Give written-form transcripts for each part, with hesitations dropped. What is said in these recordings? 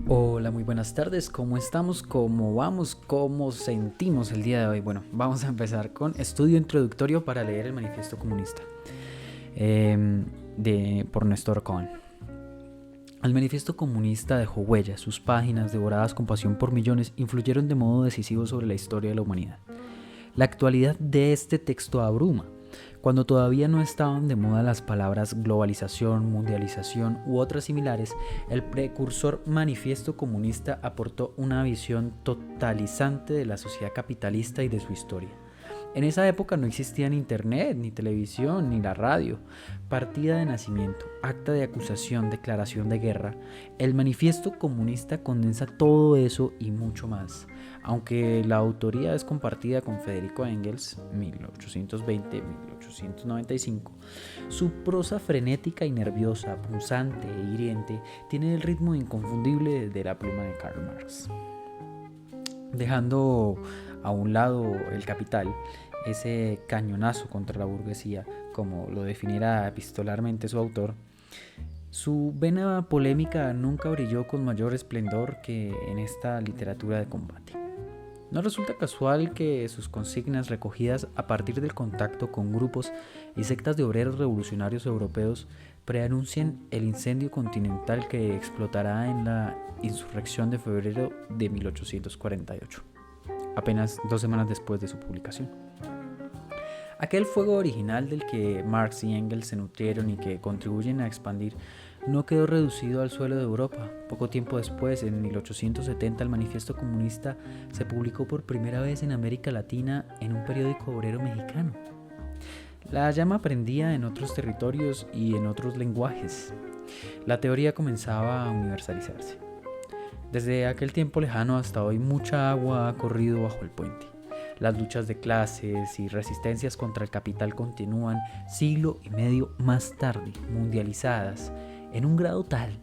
Hola, muy buenas tardes. ¿Cómo estamos? ¿Cómo vamos? ¿Cómo sentimos el día de hoy? Bueno, vamos a empezar con estudio introductorio para leer el Manifiesto Comunista por Néstor Cohen. El Manifiesto Comunista dejó huella. Sus páginas, devoradas con pasión por millones, influyeron de modo decisivo sobre la historia de la humanidad. La actualidad de este texto abruma. Cuando todavía no estaban de moda las palabras globalización, mundialización u otras similares, el precursor Manifiesto Comunista aportó una visión totalizante de la sociedad capitalista y de su historia. En esa época no existían internet, ni televisión, ni la radio. Partida de nacimiento, acta de acusación, declaración de guerra. El Manifiesto Comunista condensa todo eso y mucho más. Aunque la autoría es compartida con Federico Engels, 1820-1895, su prosa frenética y nerviosa, punzante e hiriente tiene el ritmo inconfundible de la pluma de Karl Marx. Dejando a un lado el Capital, ese cañonazo contra la burguesía, como lo definiera epistolarmente su autor, su vena polémica nunca brilló con mayor esplendor que en esta literatura de combate. No resulta casual que sus consignas recogidas a partir del contacto con grupos y sectas de obreros revolucionarios europeos preanuncien el incendio continental que explotará en la insurrección de febrero de 1848, apenas 2 semanas después de su publicación. Aquel fuego original del que Marx y Engels se nutrieron y que contribuyen a expandir no quedó reducido al suelo de Europa. Poco tiempo después, en 1870, el Manifiesto Comunista se publicó por primera vez en América Latina en un periódico obrero mexicano. La llama prendía en otros territorios y en otros lenguajes. La teoría comenzaba a universalizarse. Desde aquel tiempo lejano hasta hoy, mucha agua ha corrido bajo el puente. Las luchas de clases y resistencias contra el capital continúan siglo y medio más tarde, mundializadas, en un grado tal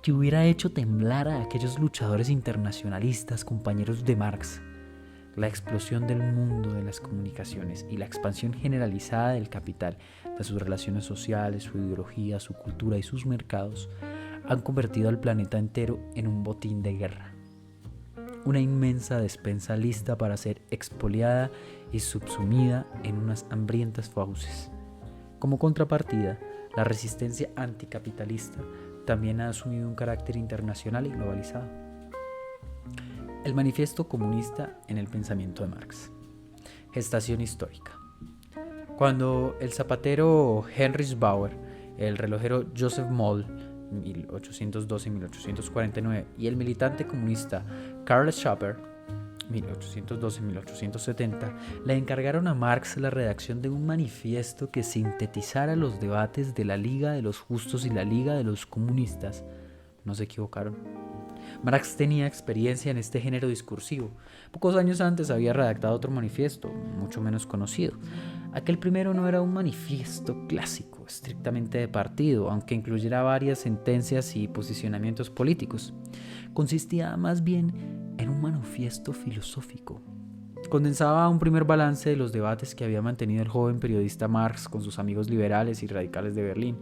que hubiera hecho temblar a aquellos luchadores internacionalistas, compañeros de Marx. La explosión del mundo de las comunicaciones y la expansión generalizada del capital, de sus relaciones sociales, su ideología, su cultura y sus mercados, han convertido al planeta entero en un botín de guerra. Una inmensa despensa lista para ser expoliada y subsumida en unas hambrientas fauces. Como contrapartida, la resistencia anticapitalista también ha asumido un carácter internacional y globalizado. El Manifiesto Comunista en el pensamiento de Marx. Gestación histórica. Cuando el zapatero Heinrich Bauer, el relojero Joseph Moll, 1812-1849, y el militante comunista Karl Schapper, 1812-1870, le encargaron a Marx la redacción de un manifiesto que sintetizara los debates de la Liga de los Justos y la Liga de los Comunistas, no se equivocaron. Marx tenía experiencia en este género discursivo. Pocos años antes había redactado otro manifiesto, mucho menos conocido. Aquel primero no era un manifiesto clásico, estrictamente de partido, aunque incluyera varias sentencias y posicionamientos políticos. Consistía más bien en un manifiesto filosófico. Condensaba un primer balance de los debates que había mantenido el joven periodista Marx con sus amigos liberales y radicales de Berlín,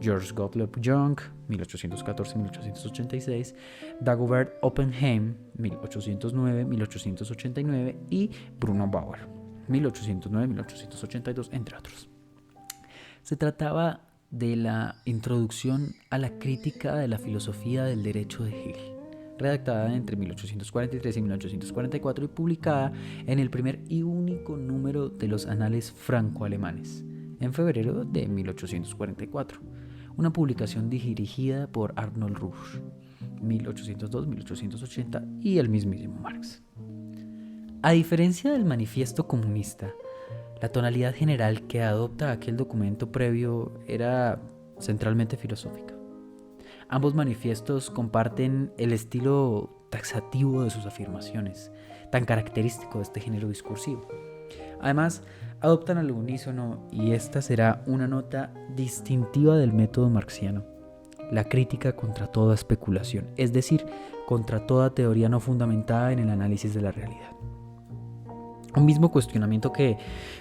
George Gottlob Jung, 1814-1886, Dagobert Oppenheim, 1809-1889, y Bruno Bauer, 1809-1882, entre otros. Se trataba de la introducción a la crítica de la filosofía del derecho de Hegel, redactada entre 1843 y 1844 y publicada en el primer y único número de los Anales franco-alemanes, en febrero de 1844, una publicación dirigida por Arnold Ruch, 1802-1880, y el mismísimo Marx. A diferencia del Manifiesto Comunista, la tonalidad general que adopta aquel documento previo era centralmente filosófica. Ambos manifiestos comparten el estilo taxativo de sus afirmaciones, tan característico de este género discursivo. Además, adoptan al unísono, y esta será una nota distintiva del método marxiano, la crítica contra toda especulación, es decir, contra toda teoría no fundamentada en el análisis de la realidad. Un mismo cuestionamiento que,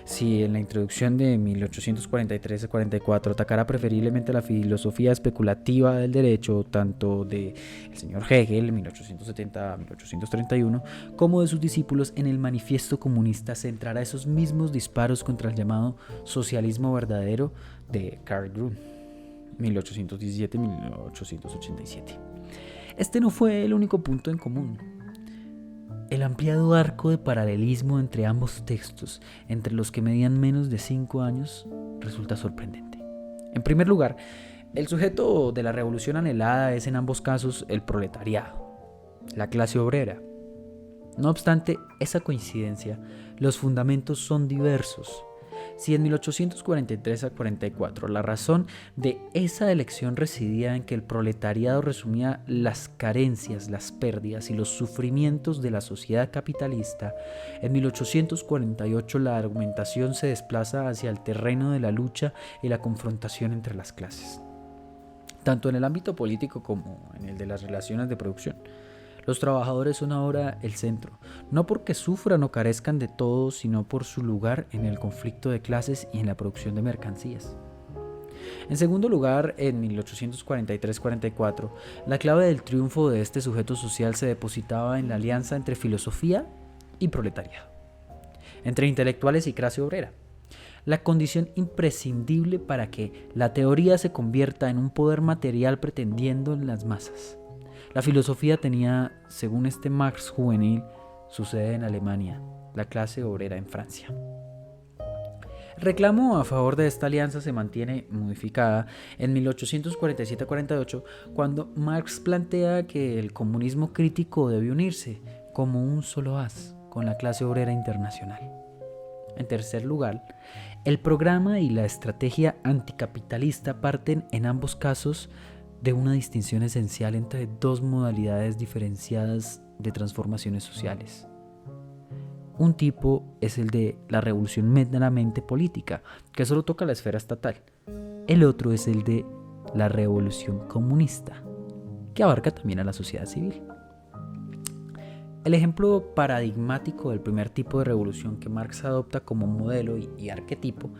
si en la introducción de 1843 a 44 atacara preferiblemente la filosofía especulativa del derecho, tanto del señor Hegel, 1870 a 1831, como de sus discípulos en el Manifiesto Comunista, centrará esos mismos disparos contra el llamado socialismo verdadero de Karl Grün, 1817-1887. Este no fue el único punto en común. El ampliado arco de paralelismo entre ambos textos, entre los que medían menos de 5 años, resulta sorprendente. En primer lugar, el sujeto de la revolución anhelada es en ambos casos el proletariado, la clase obrera. No obstante esa coincidencia, los fundamentos son diversos. Si en 1843 a 44 la razón de esa elección residía en que el proletariado resumía las carencias, las pérdidas y los sufrimientos de la sociedad capitalista, en 1848 la argumentación se desplaza hacia el terreno de la lucha y la confrontación entre las clases, tanto en el ámbito político como en el de las relaciones de producción. Los trabajadores son ahora el centro, no porque sufran o carezcan de todo, sino por su lugar en el conflicto de clases y en la producción de mercancías. En segundo lugar, en 1843-44, la clave del triunfo de este sujeto social se depositaba en la alianza entre filosofía y proletariado, entre intelectuales y clase obrera, la condición imprescindible para que la teoría se convierta en un poder material pretendiendo en las masas. La filosofía tenía, según este Marx juvenil, su sede en Alemania, la clase obrera en Francia. El reclamo a favor de esta alianza se mantiene modificada en 1847-48, cuando Marx plantea que el comunismo crítico debe unirse como un solo haz con la clase obrera internacional. En tercer lugar, el programa y la estrategia anticapitalista parten en ambos casos de una distinción esencial entre dos modalidades diferenciadas de transformaciones sociales. Un tipo es el de la revolución meramente política, que solo toca la esfera estatal. El otro es el de la revolución comunista, que abarca también a la sociedad civil. El ejemplo paradigmático del primer tipo de revolución que Marx adopta como modelo y arquetipo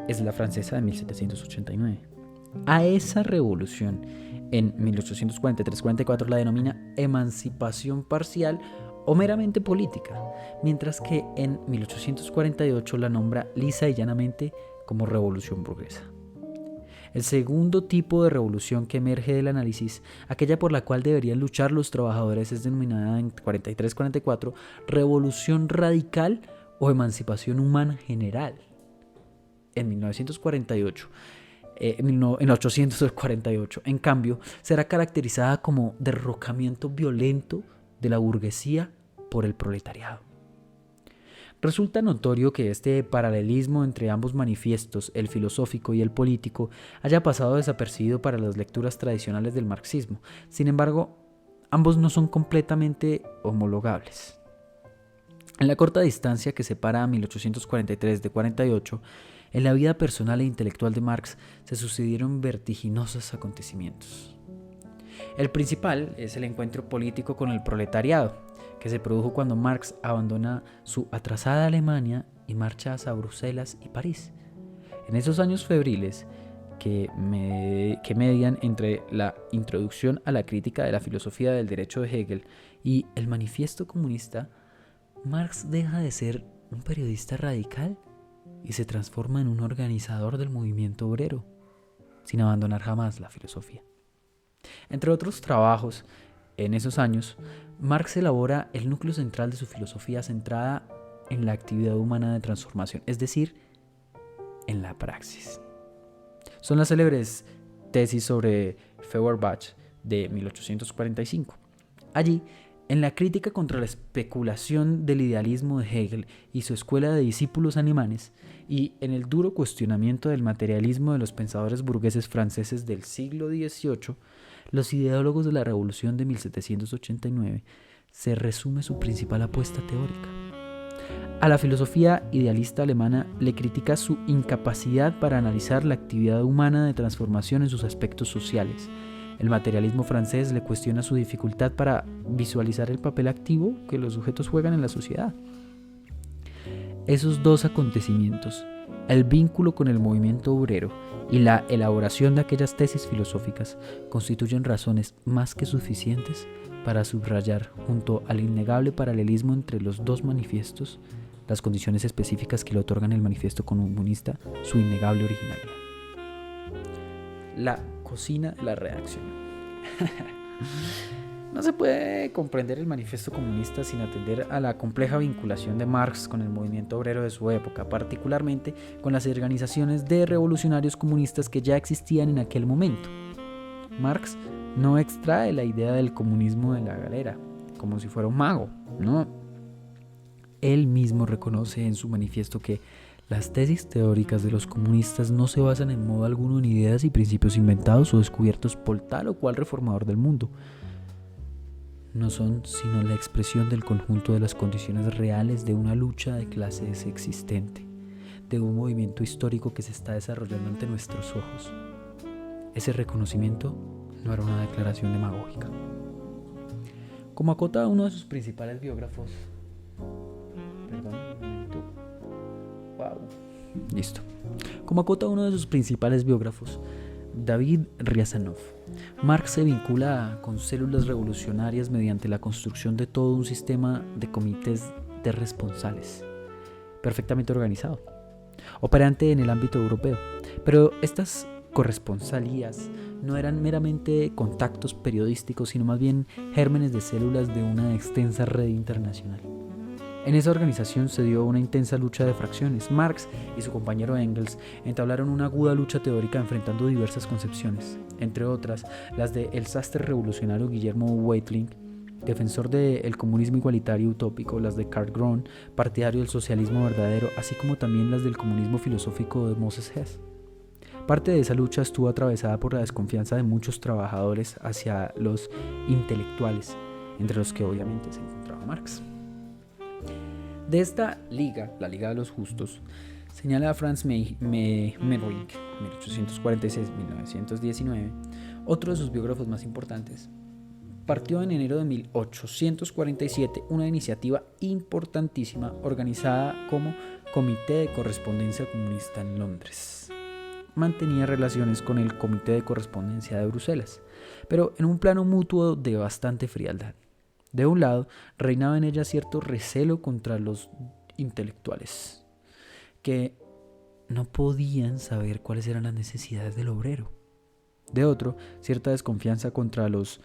es la francesa de 1789. A esa revolución, en 1843-44, la denomina emancipación parcial o meramente política, mientras que en 1848 la nombra lisa y llanamente como revolución burguesa. El segundo tipo de revolución que emerge del análisis, aquella por la cual deberían luchar los trabajadores, es denominada en 43-44 revolución radical o emancipación humana general. En 1848, en cambio, será caracterizada como derrocamiento violento de la burguesía por el proletariado. Resulta notorio que este paralelismo entre ambos manifiestos, el filosófico y el político, haya pasado desapercibido para las lecturas tradicionales del marxismo. Sin embargo, ambos no son completamente homologables. En la corta distancia que separa a 1843 de 48, en la vida personal e intelectual de Marx se sucedieron vertiginosos acontecimientos. El principal es el encuentro político con el proletariado, que se produjo cuando Marx abandona su atrasada Alemania y marcha hacia Bruselas y París. En esos años febriles que median entre la introducción a la crítica de la filosofía del derecho de Hegel y el manifiesto comunista, Marx deja de ser un periodista radical y se transforma en un organizador del movimiento obrero, sin abandonar jamás la filosofía. Entre otros trabajos, en esos años, Marx elabora el núcleo central de su filosofía centrada en la actividad humana de transformación, es decir, en la praxis. Son las célebres tesis sobre Feuerbach de 1845. Allí, en la crítica contra la especulación del idealismo de Hegel y su escuela de discípulos alemanes, y en el duro cuestionamiento del materialismo de los pensadores burgueses franceses del siglo XVIII, los ideólogos de la Revolución de 1789, se resume su principal apuesta teórica. A la filosofía idealista alemana le critica su incapacidad para analizar la actividad humana de transformación en sus aspectos sociales. El materialismo francés le cuestiona su dificultad para visualizar el papel activo que los sujetos juegan en la sociedad. Esos dos acontecimientos, el vínculo con el movimiento obrero y la elaboración de aquellas tesis filosóficas, constituyen razones más que suficientes para subrayar, junto al innegable paralelismo entre los dos manifiestos, las condiciones específicas que le otorgan el manifiesto comunista su innegable originalidad. La cocina de la redacción. No se puede comprender el manifiesto comunista sin atender a la compleja vinculación de Marx con el movimiento obrero de su época, particularmente con las organizaciones de revolucionarios comunistas que ya existían en aquel momento. Marx no extrae la idea del comunismo de la galera, como si fuera un mago, no. Él mismo reconoce en su manifiesto que las tesis teóricas de los comunistas no se basan en modo alguno en ideas y principios inventados o descubiertos por tal o cual reformador del mundo. No son sino la expresión del conjunto de las condiciones reales de una lucha de clases existente, de un movimiento histórico que se está desarrollando ante nuestros ojos. Ese reconocimiento no era una declaración demagógica. Como acota uno de sus principales biógrafos, David Riazanov, Marx se vincula con células revolucionarias mediante la construcción de todo un sistema de comités de responsables, perfectamente organizado, operante en el ámbito europeo. Pero estas corresponsalías no eran meramente contactos periodísticos, sino más bien gérmenes de células de una extensa red internacional. En esa organización se dio una intensa lucha de fracciones. Marx y su compañero Engels entablaron una aguda lucha teórica enfrentando diversas concepciones, entre otras las del sastre revolucionario Guillermo Weitling, defensor del comunismo igualitario utópico, las de Karl Grohn, partidario del socialismo verdadero, así como también las del comunismo filosófico de Moses Hess. Parte de esa lucha estuvo atravesada por la desconfianza de muchos trabajadores hacia los intelectuales, entre los que obviamente se encontraba Marx. De esta liga, la Liga de los Justos, señala Franz Metternich, 1846-1919, otro de sus biógrafos más importantes. Partió en enero de 1847 una iniciativa importantísima organizada como Comité de Correspondencia Comunista en Londres. Mantenía relaciones con el Comité de Correspondencia de Bruselas, pero en un plano mutuo de bastante frialdad. De un lado, reinaba en ella cierto recelo contra los intelectuales, que no podían saber cuáles eran las necesidades del obrero. De otro, cierta desconfianza contra los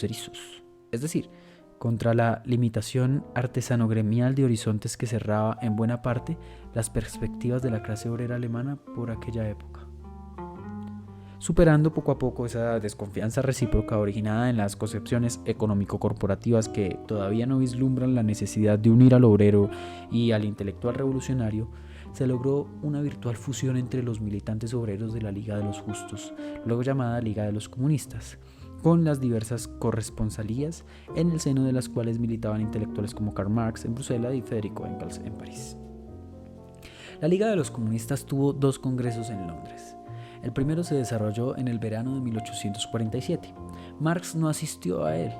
erizos, es decir, contra la limitación artesano-gremial de horizontes que cerraba en buena parte las perspectivas de la clase obrera alemana por aquella época. Superando poco a poco esa desconfianza recíproca originada en las concepciones económico-corporativas que todavía no vislumbran la necesidad de unir al obrero y al intelectual revolucionario, se logró una virtual fusión entre los militantes obreros de la Liga de los Justos, luego llamada Liga de los Comunistas, con las diversas corresponsalías en el seno de las cuales militaban intelectuales como Karl Marx en Bruselas y Federico Engels en París. La Liga de los Comunistas tuvo dos congresos en Londres. El primero se desarrolló en el verano de 1847. Marx no asistió a él.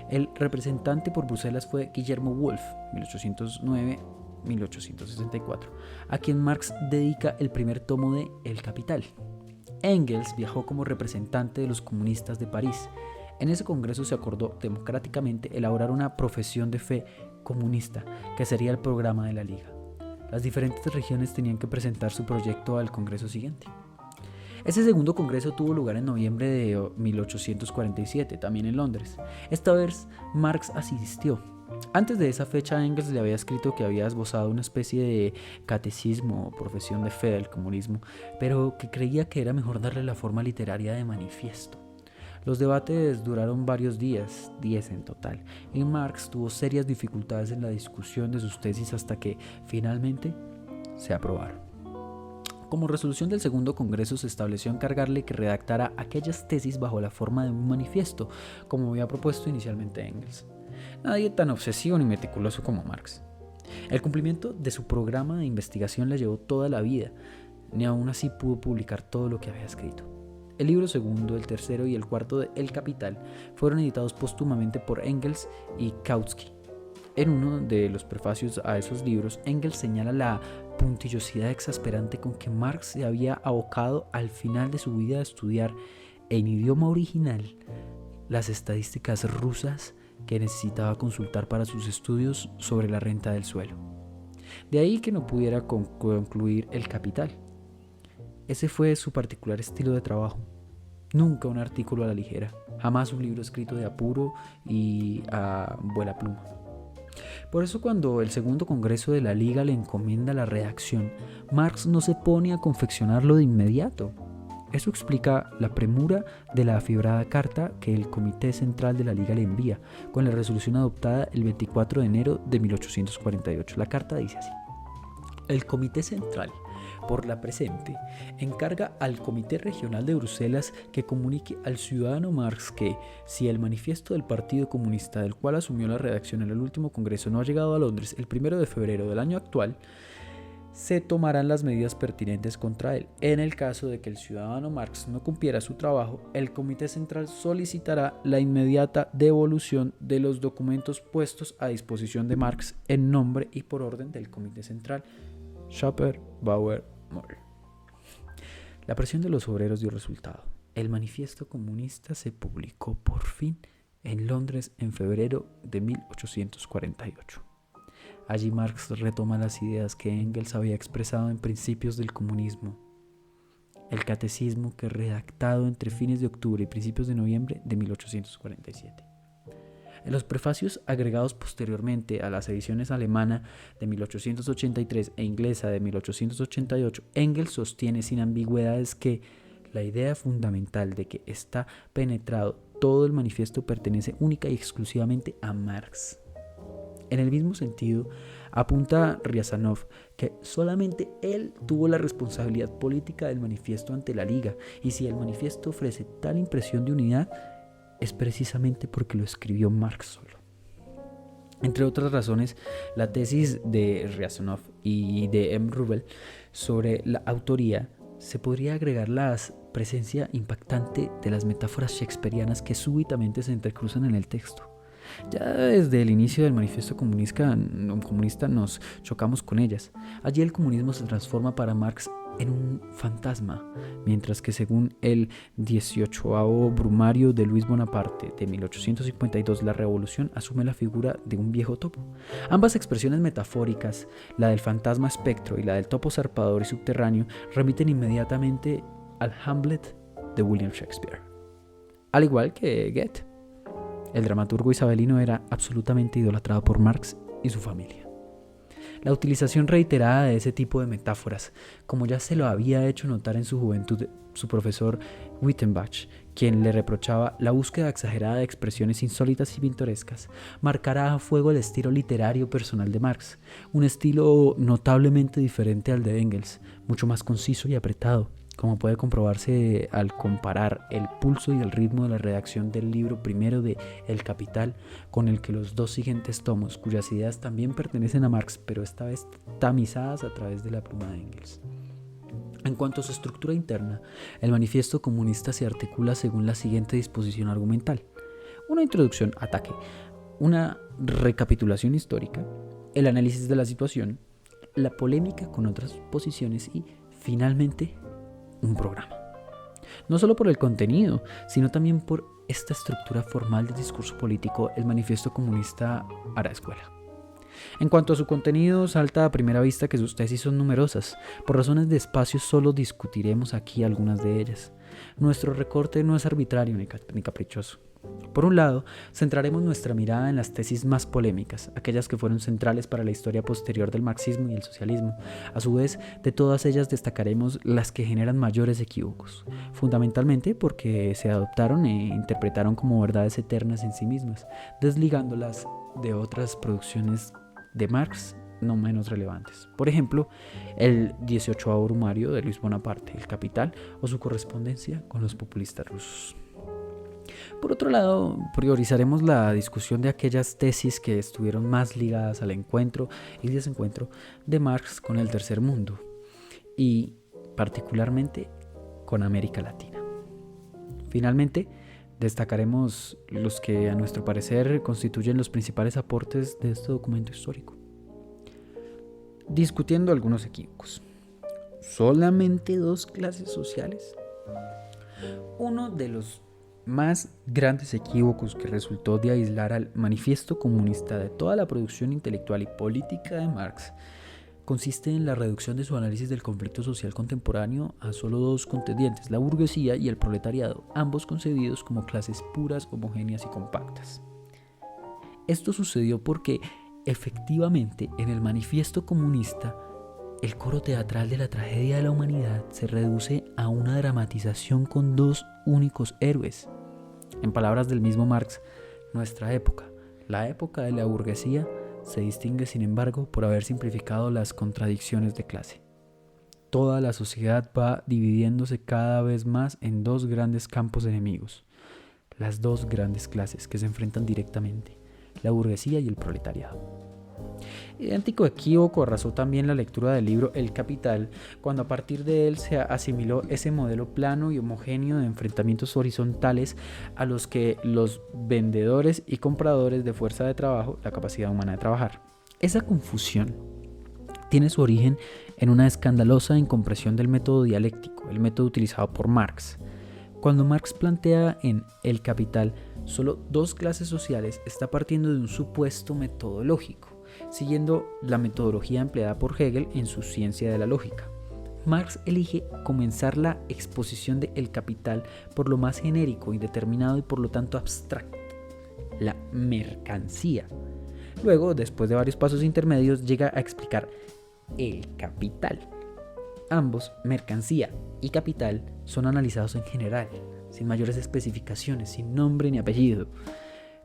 El representante por Bruselas fue Guillermo Wolff, 1809-1864, a quien Marx dedica el primer tomo de El Capital. Engels viajó como representante de los comunistas de París. En ese congreso se acordó democráticamente elaborar una profesión de fe comunista, que sería el programa de la Liga. Las diferentes regiones tenían que presentar su proyecto al congreso siguiente. Ese segundo congreso tuvo lugar en noviembre de 1847, también en Londres. Esta vez Marx asistió. Antes de esa fecha, Engels le había escrito que había esbozado una especie de catecismo o profesión de fe del comunismo, pero que creía que era mejor darle la forma literaria de manifiesto. Los debates duraron varios días, 10 en total, y Marx tuvo serias dificultades en la discusión de sus tesis hasta que finalmente se aprobaron. Como resolución del segundo congreso se estableció encargarle que redactara aquellas tesis bajo la forma de un manifiesto, como había propuesto inicialmente Engels. Nadie tan obsesivo ni meticuloso como Marx. El cumplimiento de su programa de investigación le llevó toda la vida, ni aún así pudo publicar todo lo que había escrito. El libro segundo, el tercero y el cuarto de El Capital fueron editados póstumamente por Engels y Kautsky. En uno de los prefacios a esos libros, Engels señala la puntillosidad exasperante con que Marx se había abocado al final de su vida a estudiar en idioma original las estadísticas rusas que necesitaba consultar para sus estudios sobre la renta del suelo. De ahí que no pudiera concluir El Capital. Ese fue su particular estilo de trabajo. Nunca un artículo a la ligera, jamás un libro escrito de apuro y a vuela pluma. Por eso cuando el segundo congreso de la Liga le encomienda la redacción, Marx no se pone a confeccionarlo de inmediato. Eso explica la premura de la afibrada carta que el Comité Central de la Liga le envía, con la resolución adoptada el 24 de enero de 1848. La carta dice así: el Comité Central, por la presente, encarga al Comité Regional de Bruselas que comunique al ciudadano Marx que, si el manifiesto del Partido Comunista, del cual asumió la redacción en el último congreso, no ha llegado a Londres el 1 de febrero del año actual, se tomarán las medidas pertinentes contra él. En el caso de que el ciudadano Marx no cumpliera su trabajo, el Comité Central solicitará la inmediata devolución de los documentos puestos a disposición de Marx en nombre y por orden del Comité Central. Schapper, Bauer, Moll. La presión de los obreros dio resultado. El manifiesto comunista se publicó por fin en Londres en febrero de 1848. Allí Marx retoma las ideas que Engels había expresado en Principios del Comunismo, el catecismo que redactado entre fines de octubre y principios de noviembre de 1847. En los prefacios agregados posteriormente a las ediciones alemana de 1883 e inglesa de 1888, Engels sostiene sin ambigüedades que la idea fundamental de que está penetrado todo el manifiesto pertenece única y exclusivamente a Marx. En el mismo sentido, apunta Riazanov que solamente él tuvo la responsabilidad política del manifiesto ante la Liga, y si el manifiesto ofrece tal impresión de unidad, es precisamente porque lo escribió Marx solo. Entre otras razones, la tesis de Riazanov y de M. Rubel sobre la autoría se podría agregar la presencia impactante de las metáforas shakespearianas que súbitamente se entrecruzan en el texto. Ya desde el inicio del manifiesto comunista nos chocamos con ellas. Allí el comunismo se transforma para Marx en un fantasma, mientras que según el 18º Brumario de Luis Bonaparte de 1852, la revolución asume la figura de un viejo topo. Ambas expresiones metafóricas, la del fantasma espectro y la del topo zarpador y subterráneo, remiten inmediatamente al Hamlet de William Shakespeare. Al igual que Goethe, el dramaturgo isabelino era absolutamente idolatrado por Marx y su familia. La utilización reiterada de ese tipo de metáforas, como ya se lo había hecho notar en su juventud su profesor Wittenbach, quien le reprochaba la búsqueda exagerada de expresiones insólitas y pintorescas, marcará a fuego el estilo literario personal de Marx, un estilo notablemente diferente al de Engels, mucho más conciso y apretado, como puede comprobarse al comparar el pulso y el ritmo de la redacción del libro primero de El Capital con el que los dos siguientes tomos, cuyas ideas también pertenecen a Marx, pero esta vez tamizadas a través de la pluma de Engels. En cuanto a su estructura interna, el manifiesto comunista se articula según la siguiente disposición argumental: una introducción, ataque, una recapitulación histórica, el análisis de la situación, la polémica con otras posiciones y, finalmente, un programa. No solo por el contenido, sino también por esta estructura formal del discurso político, el manifiesto comunista hará escuela. En cuanto a su contenido, salta a primera vista que sus tesis son numerosas. Por razones de espacio solo discutiremos aquí algunas de ellas. Nuestro recorte no es arbitrario ni caprichoso. Por un lado, centraremos nuestra mirada en las tesis más polémicas, aquellas que fueron centrales para la historia posterior del marxismo y el socialismo. A su vez, de todas ellas destacaremos las que generan mayores equívocos, fundamentalmente porque se adoptaron e interpretaron como verdades eternas en sí mismas, desligándolas de otras producciones de Marx no menos relevantes. Por ejemplo, el 18º Brumario de Luis Bonaparte, El Capital, o su correspondencia con los populistas rusos. Por otro lado, priorizaremos la discusión de aquellas tesis que estuvieron más ligadas al encuentro y desencuentro de Marx con el tercer mundo y particularmente con América Latina. Finalmente, Destacaremos los que a nuestro parecer constituyen los principales aportes de este documento histórico. Discutiendo algunos equívocos. ¿Solamente dos clases sociales? Uno de los más grandes equívocos que resultó de aislar al manifiesto comunista de toda la producción intelectual y política de Marx consiste en la reducción de su análisis del conflicto social contemporáneo a solo dos contendientes, la burguesía y el proletariado, ambos concebidos como clases puras, homogéneas y compactas. Esto sucedió porque, efectivamente, en el manifiesto comunista, el coro teatral de la tragedia de la humanidad se reduce a una dramatización con dos únicos héroes. En palabras del mismo Marx, nuestra época, la época de la burguesía, se distingue, sin embargo, por haber simplificado las contradicciones de clase. Toda la sociedad va dividiéndose cada vez más en dos grandes campos enemigos, las dos grandes clases que se enfrentan directamente, la burguesía y el proletariado. Idéntico equívoco arrasó también la lectura del libro El Capital, cuando a partir de él se asimiló ese modelo plano y homogéneo de enfrentamientos horizontales a los que los vendedores y compradores de fuerza de trabajo, la capacidad humana de trabajar. Esa confusión tiene su origen en una escandalosa incompresión del método dialéctico, el método utilizado por Marx. Cuando Marx plantea en El Capital solo dos clases sociales, está partiendo de un supuesto metodológico, siguiendo la metodología empleada por Hegel en su Ciencia de la Lógica. Marx elige comenzar la exposición de El Capital por lo más genérico, indeterminado y por lo tanto abstracto, la mercancía. Luego, después de varios pasos intermedios, llega a explicar el capital. Ambos, mercancía y capital, son analizados en general, sin mayores especificaciones, sin nombre ni apellido.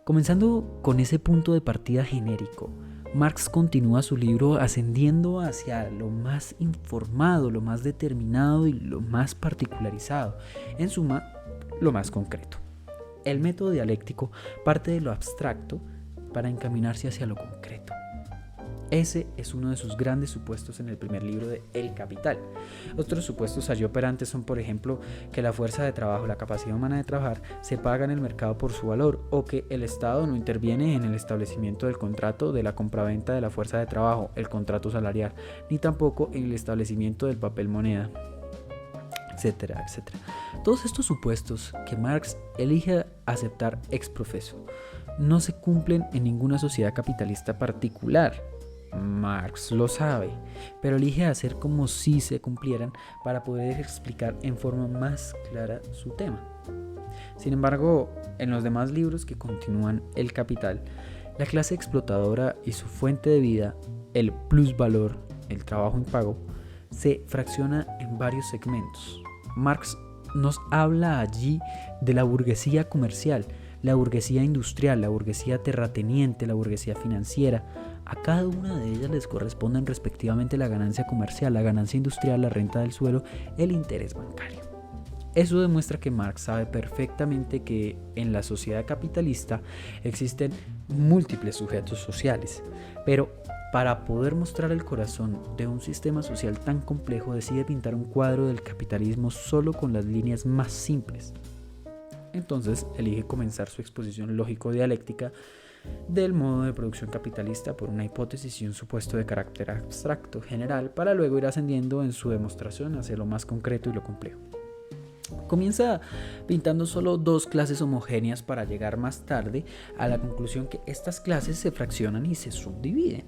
Comenzando con ese punto de partida genérico, Marx continúa su libro ascendiendo hacia lo más informado, lo más determinado y lo más particularizado, en suma, lo más concreto. El método dialéctico parte de lo abstracto para encaminarse hacia lo concreto. Ese es uno de sus grandes supuestos en el primer libro de El Capital. Otros supuestos allí operantes son, por ejemplo, que la fuerza de trabajo, la capacidad humana de trabajar, se paga en el mercado por su valor, o que el Estado no interviene en el establecimiento del contrato de la compraventa de la fuerza de trabajo, el contrato salarial, ni tampoco en el establecimiento del papel moneda, etcétera, etcétera. Todos estos supuestos que Marx elige aceptar ex profeso no se cumplen en ninguna sociedad capitalista particular. Marx lo sabe, pero elige hacer como si se cumplieran para poder explicar en forma más clara su tema. Sin embargo, en los demás libros que continúan El Capital, la clase explotadora y su fuente de vida, el plusvalor, el trabajo impago, se fracciona en varios segmentos. Marx nos habla allí de la burguesía comercial, la burguesía industrial, la burguesía terrateniente, la burguesía financiera. A cada una de ellas les corresponden respectivamente la ganancia comercial, la ganancia industrial, la renta del suelo, el interés bancario. Eso demuestra que Marx sabe perfectamente que en la sociedad capitalista existen múltiples sujetos sociales, pero para poder mostrar el corazón de un sistema social tan complejo decide pintar un cuadro del capitalismo solo con las líneas más simples. Entonces elige comenzar su exposición lógico-dialéctica del modo de producción capitalista por una hipótesis y un supuesto de carácter abstracto general, para luego ir ascendiendo en su demostración hacia lo más concreto y lo complejo. Comienza pintando solo dos clases homogéneas para llegar más tarde a la conclusión que estas clases se fraccionan y se subdividen.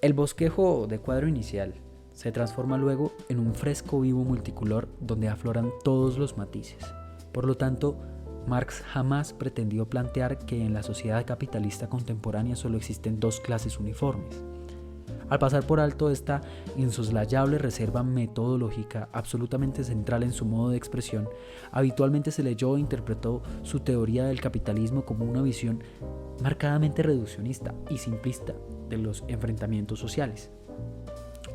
El bosquejo de cuadro inicial se transforma luego en un fresco vivo multicolor donde afloran todos los matices. Por lo tanto, Marx jamás pretendió plantear que en la sociedad capitalista contemporánea solo existen dos clases uniformes. Al pasar por alto esta insoslayable reserva metodológica absolutamente central en su modo de expresión, habitualmente se leyó e interpretó su teoría del capitalismo como una visión marcadamente reduccionista y simplista de los enfrentamientos sociales.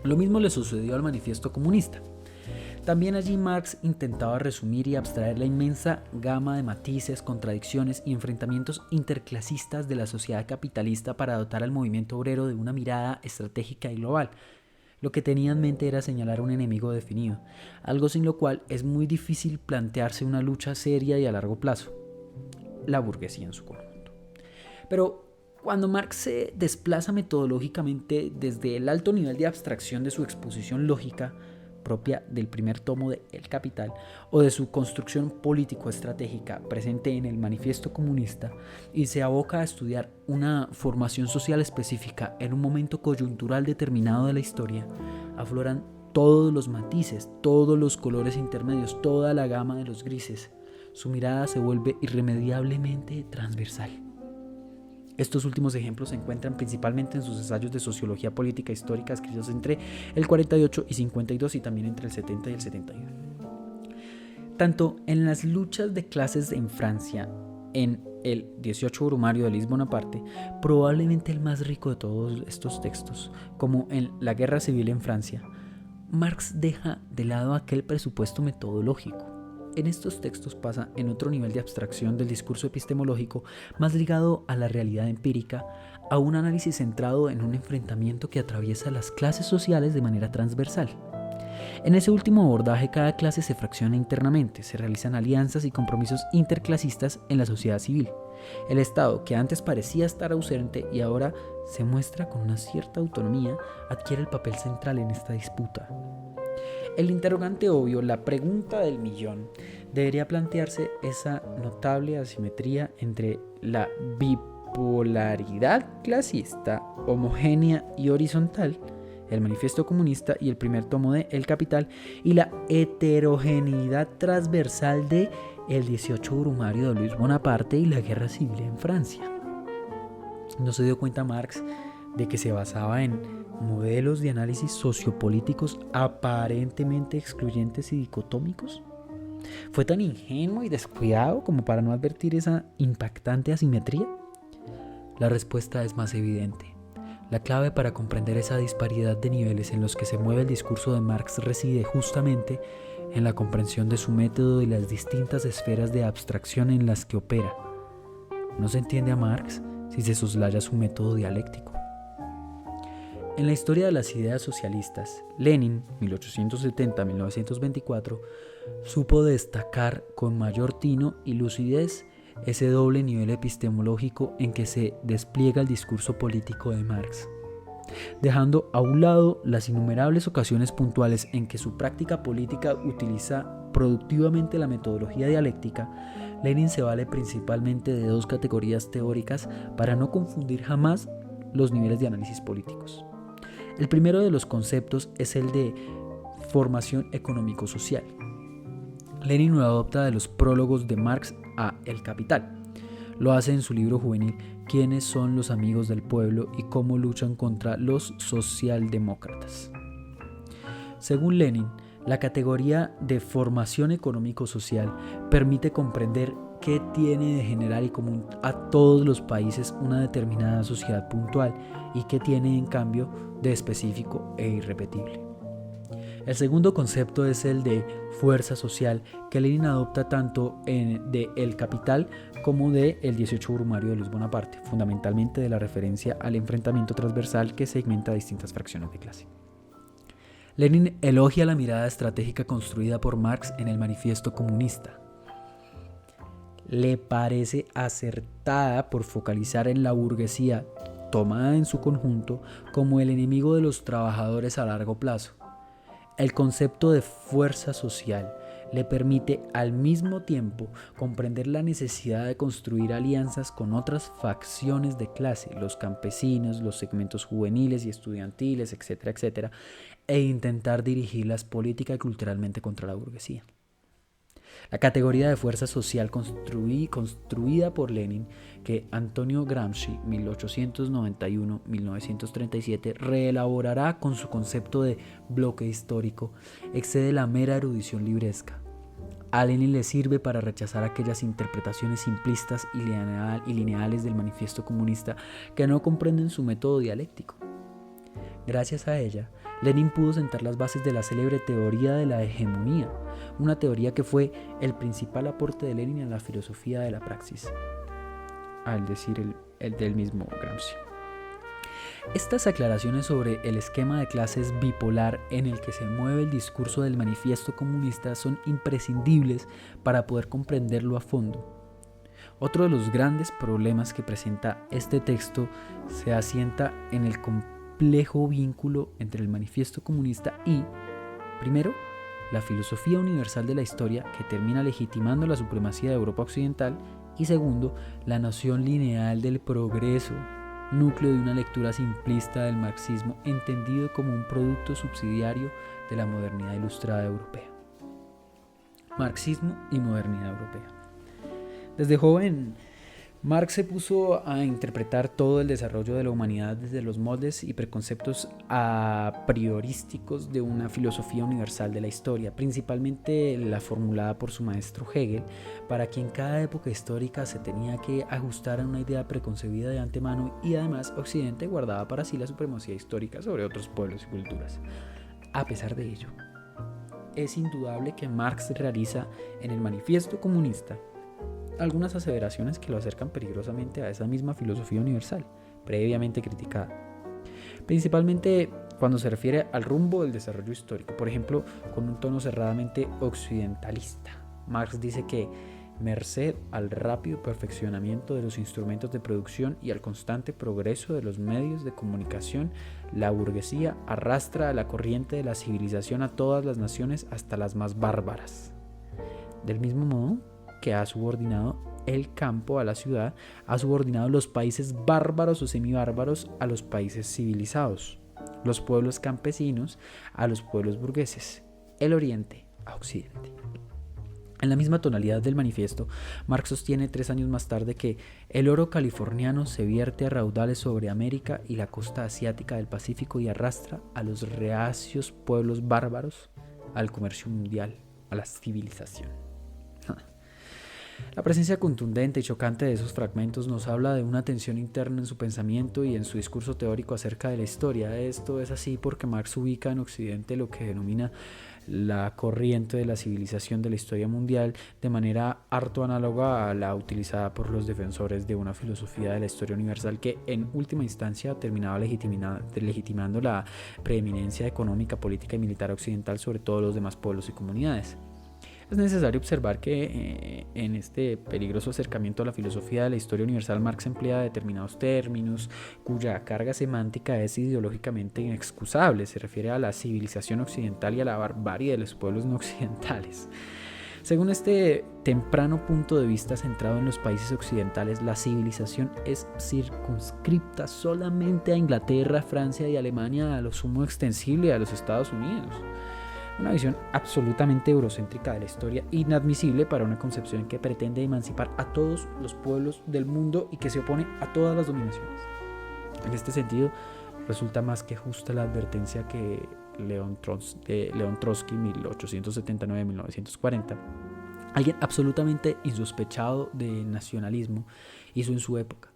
Lo mismo le sucedió al manifiesto comunista. También allí Marx intentaba resumir y abstraer la inmensa gama de matices, contradicciones y enfrentamientos interclasistas de la sociedad capitalista para dotar al movimiento obrero de una mirada estratégica y global. Lo que tenía en mente era señalar un enemigo definido, algo sin lo cual es muy difícil plantearse una lucha seria y a largo plazo, la burguesía en su conjunto. Pero cuando Marx se desplaza metodológicamente desde el alto nivel de abstracción de su exposición lógica, propia del primer tomo de El Capital, o de su construcción político-estratégica presente en el Manifiesto Comunista, y se aboca a estudiar una formación social específica en un momento coyuntural determinado de la historia, afloran todos los matices, todos los colores intermedios, toda la gama de los grises. Su mirada se vuelve irremediablemente transversal. Estos últimos ejemplos se encuentran principalmente en sus ensayos de sociología política histórica escritos entre el 48 y 52 y también entre el 70 y el 71. Tanto en las luchas de clases en Francia, en el 18 Brumario de Luis Bonaparte, probablemente el más rico de todos estos textos, como en La Guerra Civil en Francia, Marx deja de lado aquel presupuesto metodológico. En estos textos pasa en otro nivel de abstracción del discurso epistemológico más ligado a la realidad empírica, a un análisis centrado en un enfrentamiento que atraviesa las clases sociales de manera transversal. En ese último abordaje, cada clase se fracciona internamente, se realizan alianzas y compromisos interclasistas en la sociedad civil. El Estado, que antes parecía estar ausente y ahora se muestra con una cierta autonomía, adquiere el papel central en esta disputa. El interrogante obvio, la pregunta del millón, debería plantearse esa notable asimetría entre la bipolaridad clasista, homogénea y horizontal, el Manifiesto Comunista y el primer tomo de El Capital, y la heterogeneidad transversal de el 18 Brumario de Luis Bonaparte y la Guerra Civil en Francia. ¿No se dio cuenta Marx de que se basaba en modelos de análisis sociopolíticos aparentemente excluyentes y dicotómicos? ¿Fue tan ingenuo y descuidado como para no advertir esa impactante asimetría? La respuesta es más evidente. La clave para comprender esa disparidad de niveles en los que se mueve el discurso de Marx reside justamente en la comprensión de su método y las distintas esferas de abstracción en las que opera. No se entiende a Marx si se soslaya su método dialéctico. En la historia de las ideas socialistas, Lenin, 1870-1924, supo destacar con mayor tino y lucidez ese doble nivel epistemológico en que se despliega el discurso político de Marx. Dejando a un lado las innumerables ocasiones puntuales en que su práctica política utiliza productivamente la metodología dialéctica, Lenin se vale principalmente de dos categorías teóricas para no confundir jamás los niveles de análisis políticos. El primero de los conceptos es el de formación económico-social. Lenin lo adopta de los prólogos de Marx a El Capital. Lo hace en su libro juvenil ¿Quiénes son los amigos del pueblo y cómo luchan contra los socialdemócratas? Según Lenin, la categoría de formación económico-social permite comprender qué tiene de general y común a todos los países una determinada sociedad puntual y qué tiene en cambio de específico e irrepetible. El segundo concepto es el de fuerza social, que Lenin adopta tanto de El Capital como de el 18 Brumario de Luis Bonaparte, fundamentalmente de la referencia al enfrentamiento transversal que segmenta distintas fracciones de clase. Lenin elogia la mirada estratégica construida por Marx en el Manifiesto Comunista. Le parece acertada por focalizar en la burguesía, tomada en su conjunto, como el enemigo de los trabajadores a largo plazo. El concepto de fuerza social le permite al mismo tiempo comprender la necesidad de construir alianzas con otras facciones de clase, los campesinos, los segmentos juveniles y estudiantiles, etcétera, etcétera, e intentar dirigirlas política y culturalmente contra la burguesía. La categoría de fuerza social construida por Lenin, que Antonio Gramsci, 1891-1937, reelaborará con su concepto de bloque histórico, excede la mera erudición libresca. A Lenin le sirve para rechazar aquellas interpretaciones simplistas y lineales del Manifiesto Comunista que no comprenden su método dialéctico. Gracias a ella, Lenin pudo sentar las bases de la célebre teoría de la hegemonía, una teoría que fue el principal aporte de Lenin a la filosofía de la praxis, al decir el del mismo Gramsci. Estas aclaraciones sobre el esquema de clases bipolar en el que se mueve el discurso del manifiesto comunista son imprescindibles para poder comprenderlo a fondo. Otro de los grandes problemas que presenta este texto se asienta en el complejo vínculo entre el manifiesto comunista y, primero, la filosofía universal de la historia que termina legitimando la supremacía de Europa occidental y segundo, la noción lineal del progreso, núcleo de una lectura simplista del marxismo entendido como un producto subsidiario de la modernidad ilustrada europea. Marxismo y modernidad europea. Desde joven, Marx se puso a interpretar todo el desarrollo de la humanidad desde los moldes y preconceptos a priorísticos de una filosofía universal de la historia, principalmente la formulada por su maestro Hegel, para quien cada época histórica se tenía que ajustar a una idea preconcebida de antemano y además Occidente guardaba para sí la supremacía histórica sobre otros pueblos y culturas. A pesar de ello, es indudable que Marx realiza en el Manifiesto Comunista algunas aseveraciones que lo acercan peligrosamente a esa misma filosofía universal, previamente criticada. Principalmente cuando se refiere al rumbo del desarrollo histórico, por ejemplo, con un tono cerradamente occidentalista. Marx dice que, merced al rápido perfeccionamiento de los instrumentos de producción y al constante progreso de los medios de comunicación, la burguesía arrastra a la corriente de la civilización a todas las naciones hasta las más bárbaras. Del mismo modo que ha subordinado el campo a la ciudad, ha subordinado los países bárbaros o semibárbaros a los países civilizados, los pueblos campesinos a los pueblos burgueses, el Oriente a Occidente. En la misma tonalidad del manifiesto, Marx sostiene 3 años más tarde que el oro californiano se vierte a raudales sobre América y la costa asiática del Pacífico y arrastra a los reacios pueblos bárbaros al comercio mundial, a la civilización. La presencia contundente y chocante de esos fragmentos nos habla de una tensión interna en su pensamiento y en su discurso teórico acerca de la historia. Esto es así porque Marx ubica en Occidente lo que denomina la corriente de la civilización de la historia mundial de manera harto análoga a la utilizada por los defensores de una filosofía de la historia universal que en última instancia terminaba legitimando la preeminencia económica, política y militar occidental sobre todos los demás pueblos y comunidades. Es necesario observar que en este peligroso acercamiento a la filosofía de la historia universal, Marx emplea determinados términos cuya carga semántica es ideológicamente inexcusable. Se refiere a la civilización occidental y a la barbarie de los pueblos no occidentales. Según este temprano punto de vista centrado en los países occidentales, la civilización es circunscripta solamente a Inglaterra, Francia y Alemania, a lo sumo extensible a los Estados Unidos. Una visión absolutamente eurocéntrica de la historia, inadmisible para una concepción que pretende emancipar a todos los pueblos del mundo y que se opone a todas las dominaciones. En este sentido, resulta más que justa la advertencia que León Trotsky, 1879-1940, alguien absolutamente insospechado de nacionalismo, hizo en su época.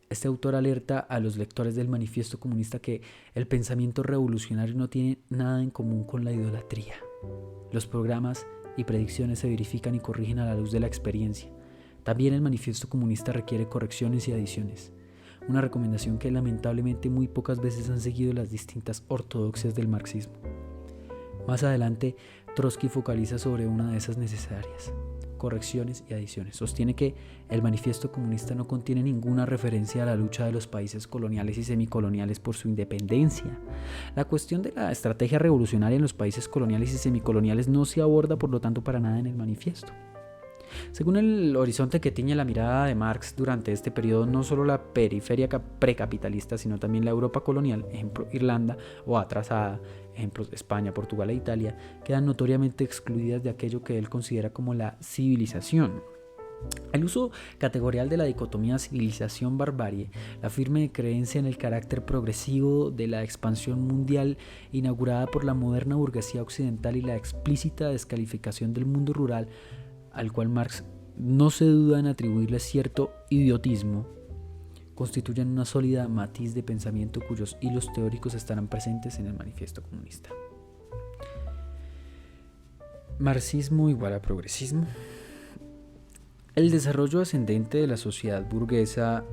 Este autor alerta a los lectores del Manifiesto Comunista que el pensamiento revolucionario no tiene nada en común con la idolatría. Los programas y predicciones se verifican y corrigen a la luz de la experiencia. También el Manifiesto Comunista requiere correcciones y adiciones, una recomendación que lamentablemente muy pocas veces han seguido las distintas ortodoxias del marxismo. Más adelante, Trotsky focaliza sobre una de esas necesarias: correcciones y adiciones. Sostiene que el Manifiesto Comunista no contiene ninguna referencia a la lucha de los países coloniales y semicoloniales por su independencia. La cuestión de la estrategia revolucionaria en los países coloniales y semicoloniales no se aborda, por lo tanto, para nada en el manifiesto. Según el horizonte que tiñe la mirada de Marx durante este periodo, no solo la periferia precapitalista, sino también la Europa colonial, ejemplo Irlanda, o atrasada, ejemplos España, Portugal e Italia, quedan notoriamente excluidas de aquello que él considera como la civilización. El uso categorial de la dicotomía civilización-barbarie, la firme creencia en el carácter progresivo de la expansión mundial inaugurada por la moderna burguesía occidental y la explícita descalificación del mundo rural, al cual Marx no se duda en atribuirle cierto idiotismo, constituyen una sólida matiz de pensamiento cuyos hilos teóricos estarán presentes en el Manifiesto Comunista. Marxismo igual a progresismo. El desarrollo ascendente de la sociedad burguesa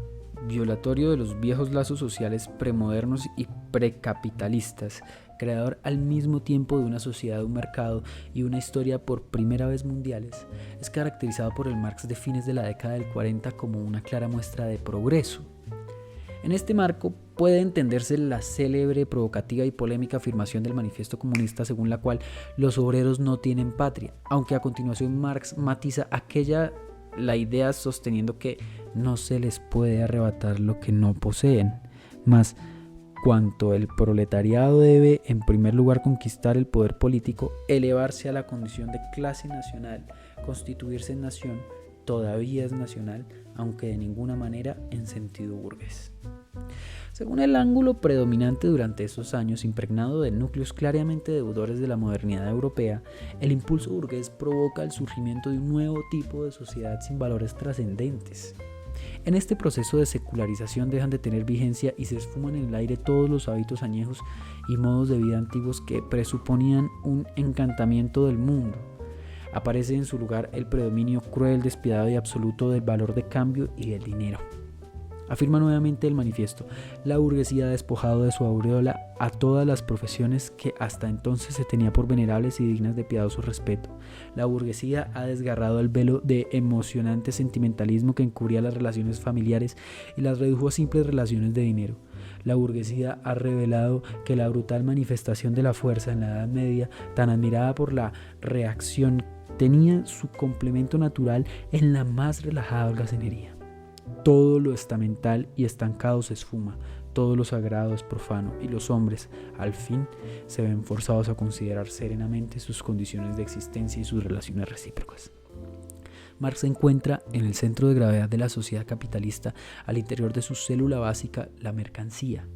violatorio de los viejos lazos sociales premodernos y precapitalistas, creador al mismo tiempo de una sociedad, un mercado y una historia por primera vez mundiales, es caracterizado por el Marx de fines de la década del 40 como una clara muestra de progreso. En este marco puede entenderse la célebre, provocativa y polémica afirmación del Manifiesto Comunista según la cual los obreros no tienen patria, aunque a continuación Marx matiza la idea sosteniendo que no se les puede arrebatar lo que no poseen, mas cuanto el proletariado debe en primer lugar conquistar el poder político, elevarse a la condición de clase nacional, constituirse en nación, todavía es nacional, aunque de ninguna manera en sentido burgués. Según el ángulo predominante durante esos años, impregnado de núcleos claramente deudores de la modernidad europea, el impulso burgués provoca el surgimiento de un nuevo tipo de sociedad sin valores trascendentes. En este proceso de secularización dejan de tener vigencia y se esfuman en el aire todos los hábitos añejos y modos de vida antiguos que presuponían un encantamiento del mundo. Aparece en su lugar el predominio cruel, despiadado y absoluto del valor de cambio y del dinero. Afirma nuevamente el manifiesto: la burguesía ha despojado de su aureola a todas las profesiones que hasta entonces se tenía por venerables y dignas de piadoso respeto. La burguesía ha desgarrado el velo de emocionante sentimentalismo que encubría las relaciones familiares y las redujo a simples relaciones de dinero. La burguesía ha revelado que la brutal manifestación de la fuerza en la Edad Media, tan admirada por la reacción, tenía su complemento natural en la más relajada holgazanería. Todo lo estamental y estancado se esfuma, todo lo sagrado es profano, y los hombres, al fin, se ven forzados a considerar serenamente sus condiciones de existencia y sus relaciones recíprocas. Marx encuentra en el centro de gravedad de la sociedad capitalista, al interior de su célula básica, la mercancía,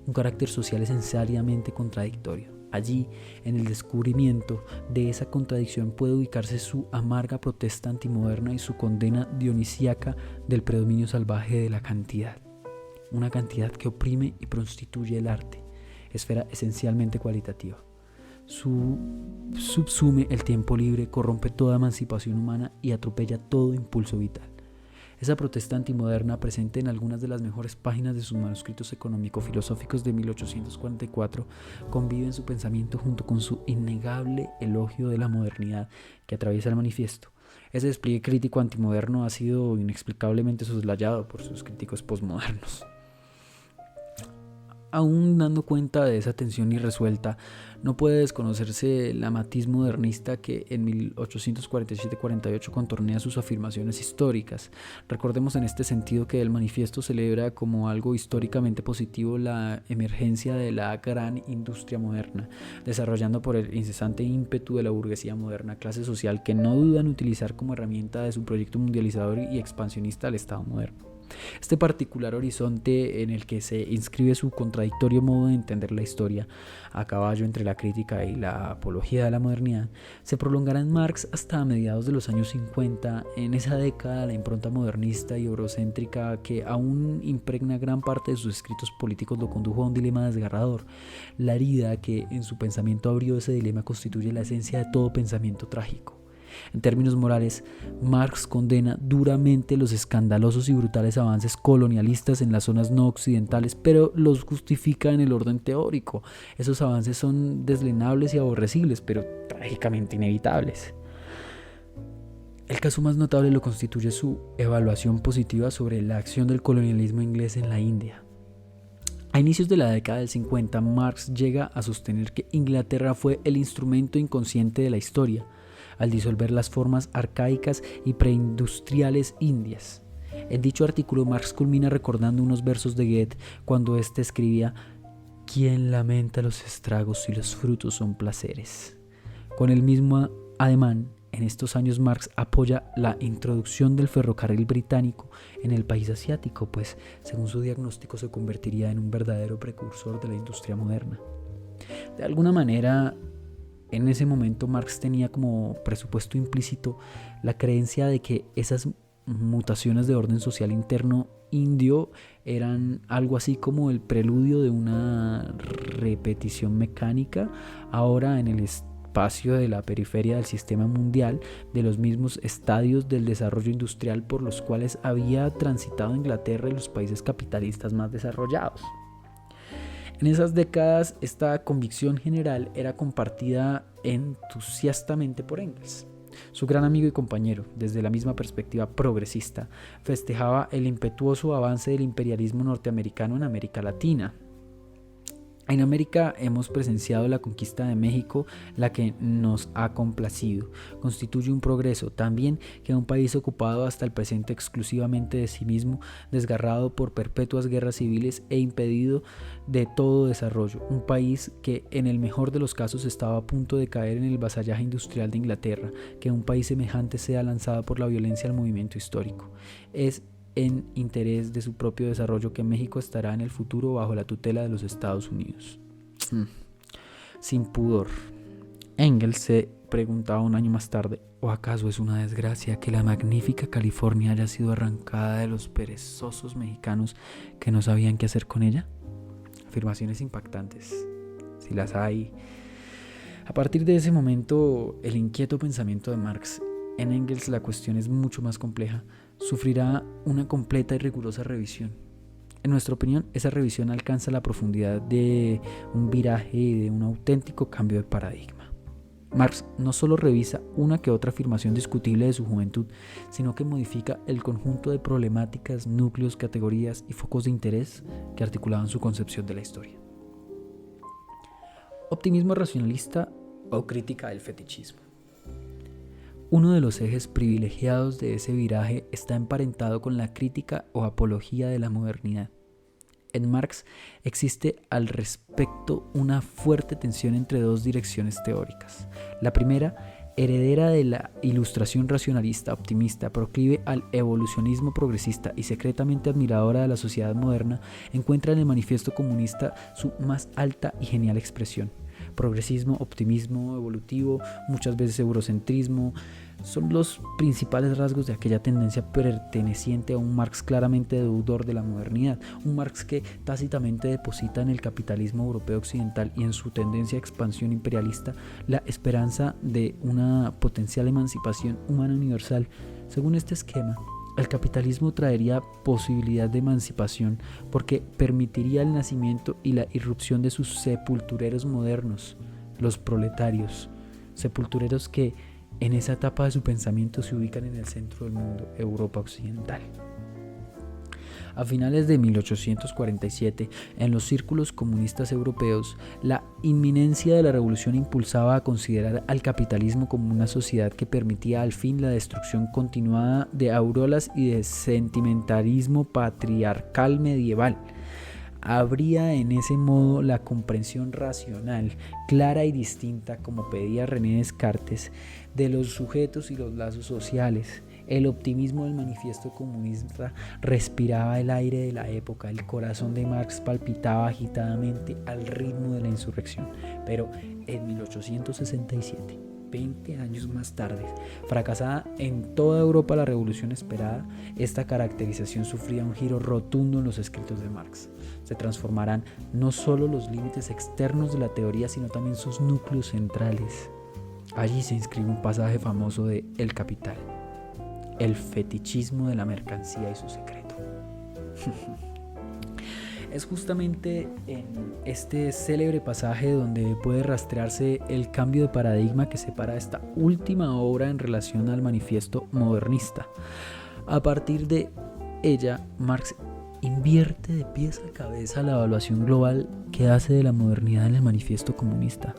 un carácter social esencialmente contradictorio. Allí, en el descubrimiento de esa contradicción, puede ubicarse su amarga protesta antimoderna y su condena dionisíaca del predominio salvaje de la cantidad. Una cantidad que oprime y prostituye el arte, esfera esencialmente cualitativa. Subsume el tiempo libre, corrompe toda emancipación humana y atropella todo impulso vital. Esa protesta antimoderna, presente en algunas de las mejores páginas de sus manuscritos económico-filosóficos de 1844, convive en su pensamiento junto con su innegable elogio de la modernidad que atraviesa el manifiesto. Ese despliegue crítico antimoderno ha sido inexplicablemente soslayado por sus críticos posmodernos. Aún dando cuenta de esa tensión irresuelta, no puede desconocerse el matiz modernista que en 1847-48 contornea sus afirmaciones históricas. Recordemos en este sentido que el manifiesto celebra como algo históricamente positivo la emergencia de la gran industria moderna, desarrollando por el incesante ímpetu de la burguesía moderna, clase social que no duda en utilizar como herramienta de su proyecto mundializador y expansionista al Estado moderno. Este particular horizonte en el que se inscribe su contradictorio modo de entender la historia, a caballo entre la crítica y la apología de la modernidad, se prolongará en Marx hasta mediados de los años 50. En esa década, la impronta modernista y eurocéntrica que aún impregna gran parte de sus escritos políticos lo condujo a un dilema desgarrador. La herida que en su pensamiento abrió ese dilema constituye la esencia de todo pensamiento trágico. En términos morales, Marx condena duramente los escandalosos y brutales avances colonialistas en las zonas no occidentales, pero los justifica en el orden teórico. Esos avances son deslenables y aborrecibles, pero trágicamente inevitables. El caso más notable lo constituye su evaluación positiva sobre la acción del colonialismo inglés en la India. A inicios de la década del 50, Marx llega a sostener que Inglaterra fue el instrumento inconsciente de la historia, al disolver las formas arcaicas y preindustriales indias. En dicho artículo, Marx culmina recordando unos versos de Goethe cuando éste escribía: «¿Quién lamenta los estragos si los frutos son placeres?». Con el mismo ademán, en estos años Marx apoya la introducción del ferrocarril británico en el país asiático, pues, según su diagnóstico, se convertiría en un verdadero precursor de la industria moderna. De alguna manera, en ese momento Marx tenía como presupuesto implícito la creencia de que esas mutaciones de orden social interno indio eran algo así como el preludio de una repetición mecánica ahora en el trapacio de la periferia del sistema mundial, de los mismos estadios del desarrollo industrial por los cuales había transitado Inglaterra y los países capitalistas más desarrollados. En esas décadas, esta convicción general era compartida entusiastamente por Engels. Su gran amigo y compañero, desde la misma perspectiva progresista, festejaba el impetuoso avance del imperialismo norteamericano en América Latina. En América hemos presenciado la conquista de México, la que nos ha complacido. Constituye un progreso también que un país ocupado hasta el presente exclusivamente de sí mismo, desgarrado por perpetuas guerras civiles e impedido de todo desarrollo. Un país que en el mejor de los casos estaba a punto de caer en el vasallaje industrial de Inglaterra. Que un país semejante sea lanzado por la violencia al movimiento histórico. Es en interés de su propio desarrollo que México estará en el futuro bajo la tutela de los Estados Unidos. Sin pudor, Engels se preguntaba un año más tarde, ¿o acaso es una desgracia que la magnífica California haya sido arrancada de los perezosos mexicanos que no sabían qué hacer con ella? Afirmaciones impactantes, si las hay. A partir de ese momento, el inquieto pensamiento de Marx en Engels la cuestión es mucho más compleja. Sufrirá una completa y rigurosa revisión. En nuestra opinión, esa revisión alcanza la profundidad de un viraje y de un auténtico cambio de paradigma. Marx no solo revisa una que otra afirmación discutible de su juventud, sino que modifica el conjunto de problemáticas, núcleos, categorías y focos de interés que articulaban su concepción de la historia. Optimismo racionalista o crítica del fetichismo. Uno de los ejes privilegiados de ese viraje está emparentado con la crítica o apología de la modernidad. En Marx existe al respecto una fuerte tensión entre dos direcciones teóricas. La primera, heredera de la ilustración racionalista optimista, proclive al evolucionismo progresista y secretamente admiradora de la sociedad moderna, encuentra en el Manifiesto Comunista su más alta y genial expresión. Progresismo, optimismo evolutivo, muchas veces eurocentrismo, son los principales rasgos de aquella tendencia perteneciente a un Marx claramente deudor de la modernidad, un Marx que tácitamente deposita en el capitalismo europeo occidental y en su tendencia a expansión imperialista la esperanza de una potencial emancipación humana universal. Según este esquema, el capitalismo traería posibilidad de emancipación porque permitiría el nacimiento y la irrupción de sus sepultureros modernos, los proletarios, sepultureros que en esa etapa de su pensamiento se ubican en el centro del mundo, Europa occidental. A finales de 1847, en los círculos comunistas europeos, la inminencia de la revolución impulsaba a considerar al capitalismo como una sociedad que permitía al fin la destrucción continuada de aureolas y de sentimentalismo patriarcal medieval. Habría en ese modo la comprensión racional, clara y distinta, como pedía René Descartes, de los sujetos y los lazos sociales. El optimismo del Manifiesto Comunista respiraba el aire de la época, el corazón de Marx palpitaba agitadamente al ritmo de la insurrección. Pero en 1867, 20 años más tarde, fracasada en toda Europa la revolución esperada, esta caracterización sufría un giro rotundo en los escritos de Marx. Se transformarán no solo los límites externos de la teoría, sino también sus núcleos centrales. Allí se inscribe un pasaje famoso de El Capital: el fetichismo de la mercancía y su secreto. Es justamente en este célebre pasaje donde puede rastrearse el cambio de paradigma que separa esta última obra en relación al manifiesto modernista. A partir de ella, Marx invierte de pies a cabeza la evaluación global que hace de la modernidad en el manifiesto comunista.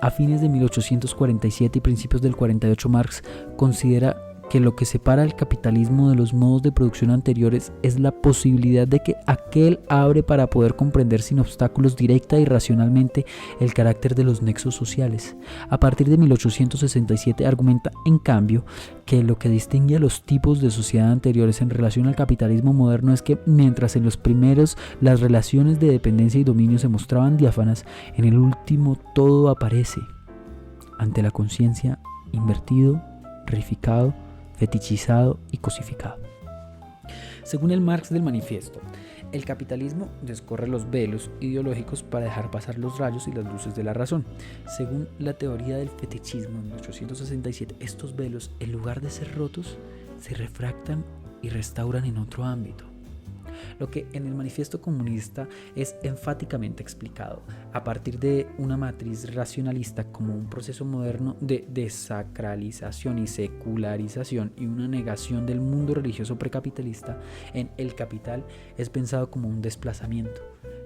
A fines de 1847 y principios del 48, Marx considera que lo que separa el capitalismo de los modos de producción anteriores es la posibilidad de que aquel abre para poder comprender sin obstáculos directa y racionalmente el carácter de los nexos sociales. A partir de 1867 argumenta, en cambio, que lo que distingue a los tipos de sociedad anteriores en relación al capitalismo moderno es que mientras en los primeros las relaciones de dependencia y dominio se mostraban diáfanas, en el último todo aparece ante la conciencia invertido, reificado, fetichizado y cosificado. Según el Marx del Manifiesto, El capitalismo descorre los velos ideológicos para dejar pasar los rayos y las luces de la razón. Según la teoría del fetichismo en 1867, estos velos, en lugar de ser rotos, se refractan y restauran en otro ámbito. Lo que en el manifiesto comunista es enfáticamente explicado a partir de una matriz racionalista como un proceso moderno de desacralización y secularización y una negación del mundo religioso precapitalista. En El Capital es pensado como un desplazamiento.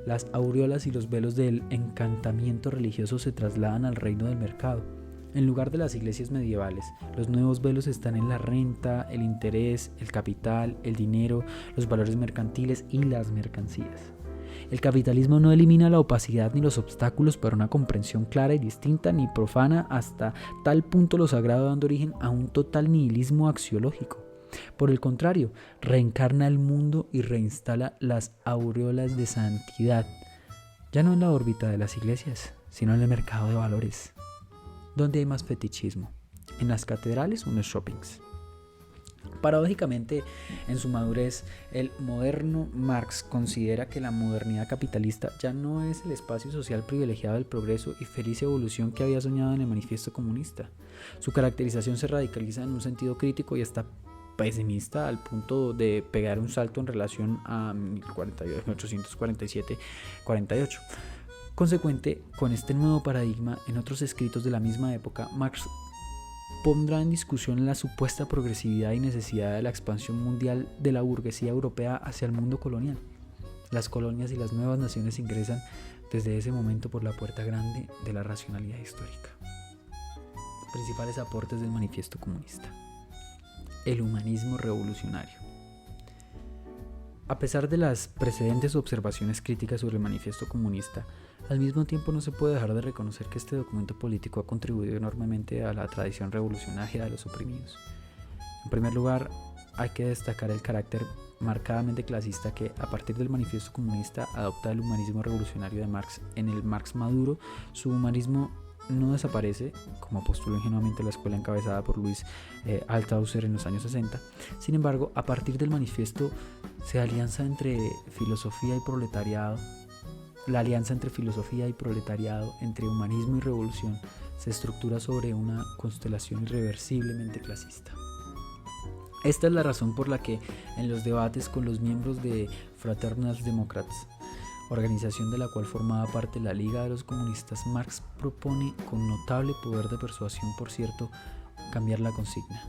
Las aureolas y los velos del encantamiento religioso se trasladan al reino del mercado. En lugar de las iglesias medievales, los nuevos velos están en la renta, el interés, el capital, el dinero, los valores mercantiles y las mercancías. El capitalismo no elimina la opacidad ni los obstáculos para una comprensión clara y distinta ni profana, hasta tal punto lo sagrado dando origen a un total nihilismo axiológico. Por el contrario, reencarna el mundo y reinstala las aureolas de santidad, ya no en la órbita de las iglesias, sino en el mercado de valores. ¿Dónde hay más fetichismo? ¿En las catedrales o en los shoppings? Paradójicamente, en su madurez, el moderno Marx considera que la modernidad capitalista ya no es el espacio social privilegiado del progreso y feliz evolución que había soñado en el manifiesto comunista. Su caracterización se radicaliza en un sentido crítico y hasta pesimista al punto de pegar un salto en relación a 1847-48. Consecuente con este nuevo paradigma, en otros escritos de la misma época, Marx pondrá en discusión la supuesta progresividad y necesidad de la expansión mundial de la burguesía europea hacia el mundo colonial. Las colonias y las nuevas naciones ingresan desde ese momento por la puerta grande de la racionalidad histórica. Principales aportes del manifiesto comunista. El humanismo revolucionario. A pesar de las precedentes observaciones críticas sobre el manifiesto comunista, al mismo tiempo no se puede dejar de reconocer que este documento político ha contribuido enormemente a la tradición revolucionaria de los oprimidos. En primer lugar, hay que destacar el carácter marcadamente clasista que, a partir del manifiesto comunista, adopta el humanismo revolucionario de Marx. En el Marx maduro, su humanismo no desaparece, como postuló ingenuamente la escuela encabezada por Louis Althusser en los años 60. Sin embargo, a partir del manifiesto se alianza entre filosofía y proletariado. La alianza entre filosofía y proletariado, entre humanismo y revolución, se estructura sobre una constelación irreversiblemente clasista. Esta es la razón por la que en los debates con los miembros de Fraternal Democrats, organización de la cual formaba parte la Liga de los Comunistas, Marx propone con notable poder de persuasión, por cierto, cambiar la consigna.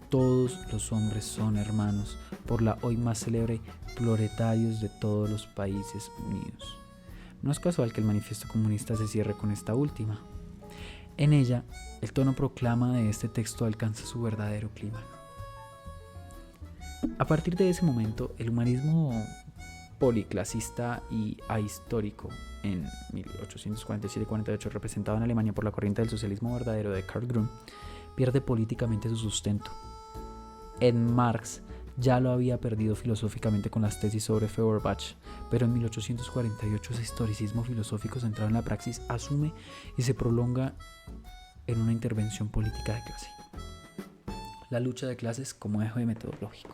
Todos los hombres son hermanos, por la hoy más célebre proletarios de todos los países unidos. No es casual que el manifiesto comunista se cierre con esta última. En ella, el tono proclama de este texto alcanza su verdadero clímax. A partir de ese momento, el humanismo policlasista y ahistórico en 1847-48, representado en Alemania por la corriente del socialismo verdadero de Karl Grün, pierde políticamente su sustento. En Marx ya lo había perdido filosóficamente con las tesis sobre Feuerbach, pero en 1848 ese historicismo filosófico centrado en la praxis asume y se prolonga en una intervención política de clase. La lucha de clases como eje metodológico.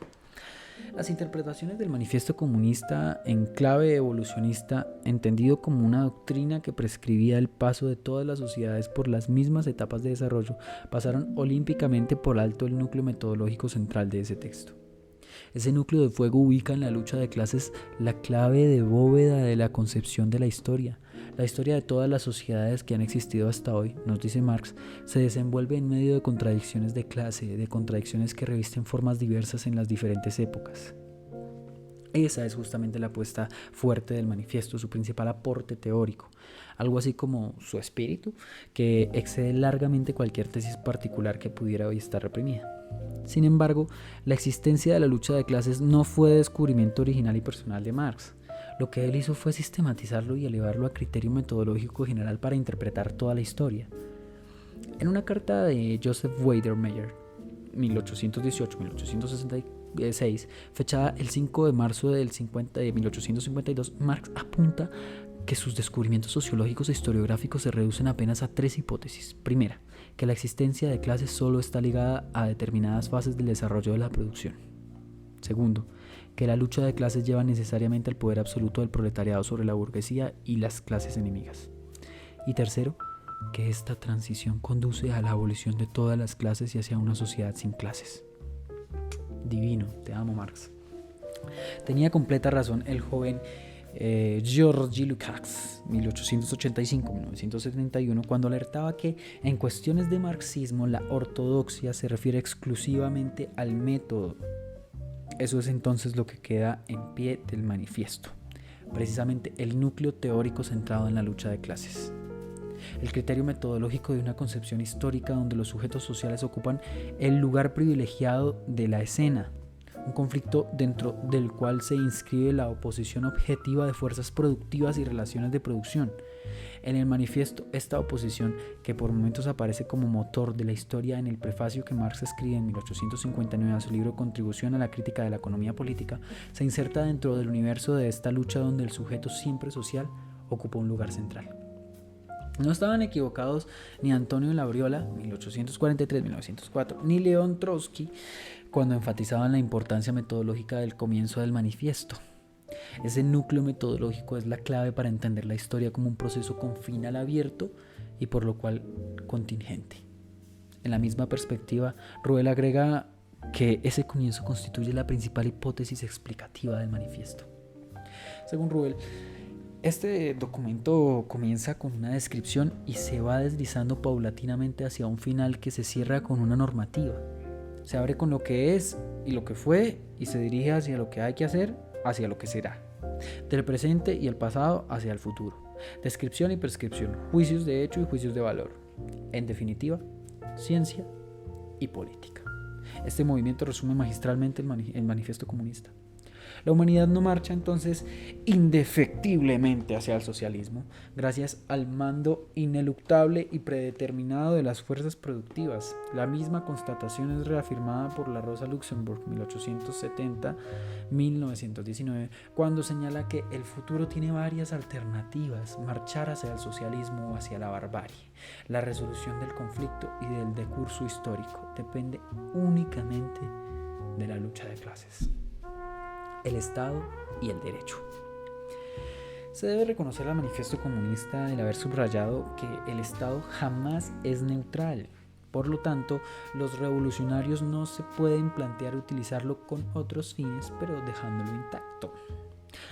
Las interpretaciones del manifiesto comunista en clave evolucionista, entendido como una doctrina que prescribía el paso de todas las sociedades por las mismas etapas de desarrollo, pasaron olímpicamente por alto el núcleo metodológico central de ese texto. Ese núcleo de fuego ubica en la lucha de clases la clave de bóveda de la concepción de la historia. La historia de todas las sociedades que han existido hasta hoy, nos dice Marx, se desenvuelve en medio de contradicciones de clase, de contradicciones que revisten formas diversas en las diferentes épocas. Esa es justamente la apuesta fuerte del manifiesto, su principal aporte teórico, algo así como su espíritu, que excede largamente cualquier tesis particular que pudiera hoy estar reprimida. Sin embargo, la existencia de la lucha de clases no fue descubrimiento original y personal de Marx. Lo que él hizo fue sistematizarlo y elevarlo a criterio metodológico general para interpretar toda la historia. En una carta de Joseph Weidermeyer, 1818-1866, fechada el 5 de marzo de 1852, Marx apunta que sus descubrimientos sociológicos e historiográficos se reducen apenas a tres hipótesis. Primera, que la existencia de clases solo está ligada a determinadas fases del desarrollo de la producción. Segundo, que la lucha de clases lleva necesariamente al poder absoluto del proletariado sobre la burguesía y las clases enemigas. Y tercero, que esta transición conduce a la abolición de todas las clases y hacia una sociedad sin clases. Divino, te amo, Marx. Tenía completa razón el joven Georges Lukács, 1885-1971, cuando alertaba que en cuestiones de marxismo la ortodoxia se refiere exclusivamente al método. Eso es entonces lo que queda en pie del manifiesto, precisamente el núcleo teórico centrado en la lucha de clases. El criterio metodológico de una concepción histórica donde los sujetos sociales ocupan el lugar privilegiado de la escena, un conflicto dentro del cual se inscribe la oposición objetiva de fuerzas productivas y relaciones de producción. En el manifiesto, esta oposición, que por momentos aparece como motor de la historia en el prefacio que Marx escribe en 1859 a su libro Contribución a la crítica de la economía política, se inserta dentro del universo de esta lucha donde el sujeto siempre social ocupa un lugar central. No estaban equivocados ni Antonio Labriola, 1843-1904, ni León Trotsky, cuando enfatizaban la importancia metodológica del comienzo del manifiesto. Ese núcleo metodológico es la clave para entender la historia como un proceso con final abierto y por lo cual contingente. En la misma perspectiva, Ruel agrega que ese comienzo constituye la principal hipótesis explicativa del manifiesto. Según Ruel, este documento comienza con una descripción y se va deslizando paulatinamente hacia un final que se cierra con una normativa. Se abre con lo que es y lo que fue y se dirige hacia lo que hay que hacer, hacia lo que será. Del presente y el pasado hacia el futuro. Descripción y prescripción, juicios de hecho y juicios de valor. En definitiva, ciencia y política. Este movimiento resume magistralmente el manifiesto comunista. La humanidad no marcha entonces indefectiblemente hacia el socialismo, gracias al mando ineluctable y predeterminado de las fuerzas productivas. La misma constatación es reafirmada por la Rosa Luxemburg, 1870-1919, cuando señala que el futuro tiene varias alternativas: marchar hacia el socialismo o hacia la barbarie. La resolución del conflicto y del decurso histórico depende únicamente de la lucha de clases. El Estado y el derecho. Se debe reconocer al manifiesto comunista el haber subrayado que el Estado jamás es neutral. Por lo tanto, los revolucionarios no se pueden plantear utilizarlo con otros fines, pero dejándolo intacto.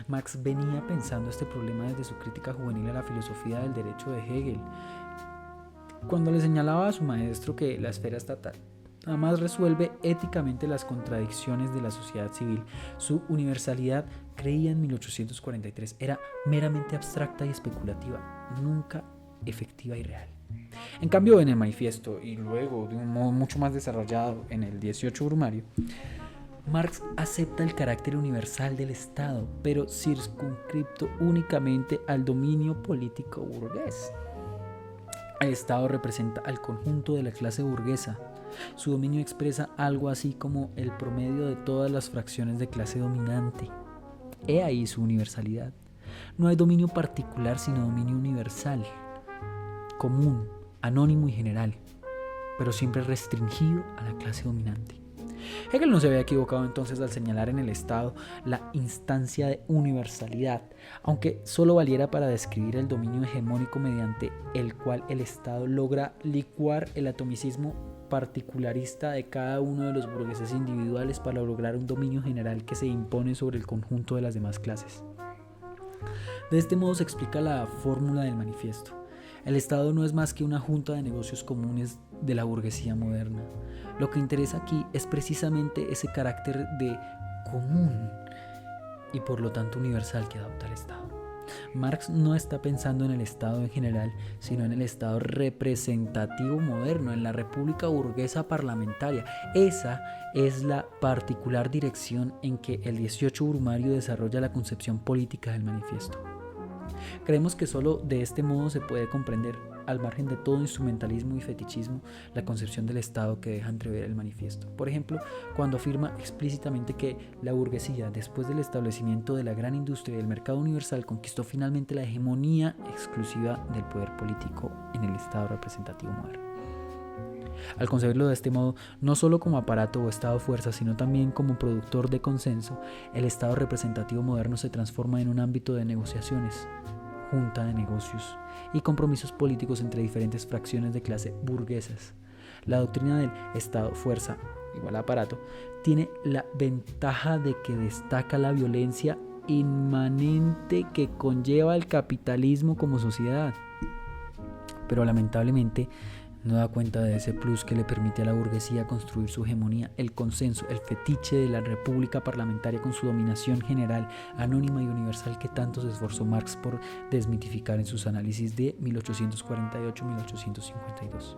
Marx venía pensando este problema desde su crítica juvenil a la filosofía del derecho de Hegel, cuando le señalaba a su maestro que la esfera estatal jamás resuelve éticamente las contradicciones de la sociedad civil. Su universalidad, creía en 1843, era meramente abstracta y especulativa, nunca efectiva y real. En cambio, en el manifiesto, y luego de un modo mucho más desarrollado en el 18 Brumario, Marx acepta el carácter universal del Estado, pero circunscripto únicamente al dominio político burgués. El Estado representa al conjunto de la clase burguesa. Su dominio expresa algo así como el promedio de todas las fracciones de clase dominante. He ahí su universalidad. No hay dominio particular, sino dominio universal, común, anónimo y general, pero siempre restringido a la clase dominante. Hegel no se había equivocado entonces al señalar en el Estado la instancia de universalidad, aunque solo valiera para describir el dominio hegemónico mediante el cual el Estado logra licuar el atomicismo particularista de cada uno de los burgueses individuales para lograr un dominio general que se impone sobre el conjunto de las demás clases. De este modo se explica la fórmula del manifiesto. El Estado no es más que una junta de negocios comunes de la burguesía moderna. Lo que interesa aquí es precisamente ese carácter de común y por lo tanto universal que adopta el Estado. Marx no está pensando en el Estado en general, sino en el Estado representativo moderno, en la república burguesa parlamentaria. Esa es la particular dirección en que el 18 Brumario desarrolla la concepción política del manifiesto. Creemos que solo de este modo se puede comprender, al margen de todo instrumentalismo y fetichismo, la concepción del Estado que deja entrever el manifiesto. Por ejemplo, cuando afirma explícitamente que la burguesía, después del establecimiento de la gran industria y del mercado universal, conquistó finalmente la hegemonía exclusiva del poder político en el Estado representativo moderno. Al concebirlo de este modo, no solo como aparato o estado fuerza, sino también como productor de consenso, el estado representativo moderno se transforma en un ámbito de negociaciones, junta de negocios y compromisos políticos entre diferentes fracciones de clase burguesas. La doctrina del estado fuerza igual aparato tiene la ventaja de que destaca la violencia inmanente que conlleva el capitalismo como sociedad, pero lamentablemente no da cuenta de ese plus que le permite a la burguesía construir su hegemonía, el consenso, el fetiche de la república parlamentaria con su dominación general, anónima y universal que tanto se esforzó Marx por desmitificar en sus análisis de 1848-1852.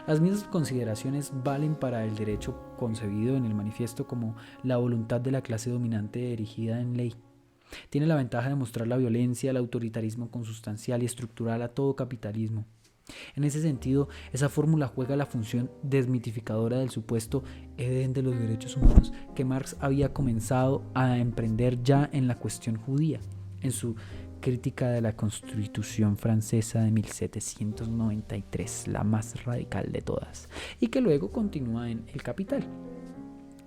Las mismas consideraciones valen para el derecho concebido en el manifiesto como la voluntad de la clase dominante erigida en ley. Tiene la ventaja de mostrar la violencia, el autoritarismo consustancial y estructural a todo capitalismo. En ese sentido, esa fórmula juega la función desmitificadora del supuesto Edén de los derechos humanos que Marx había comenzado a emprender ya en la cuestión judía, en su crítica de la Constitución francesa de 1793, la más radical de todas, y que luego continúa en El Capital.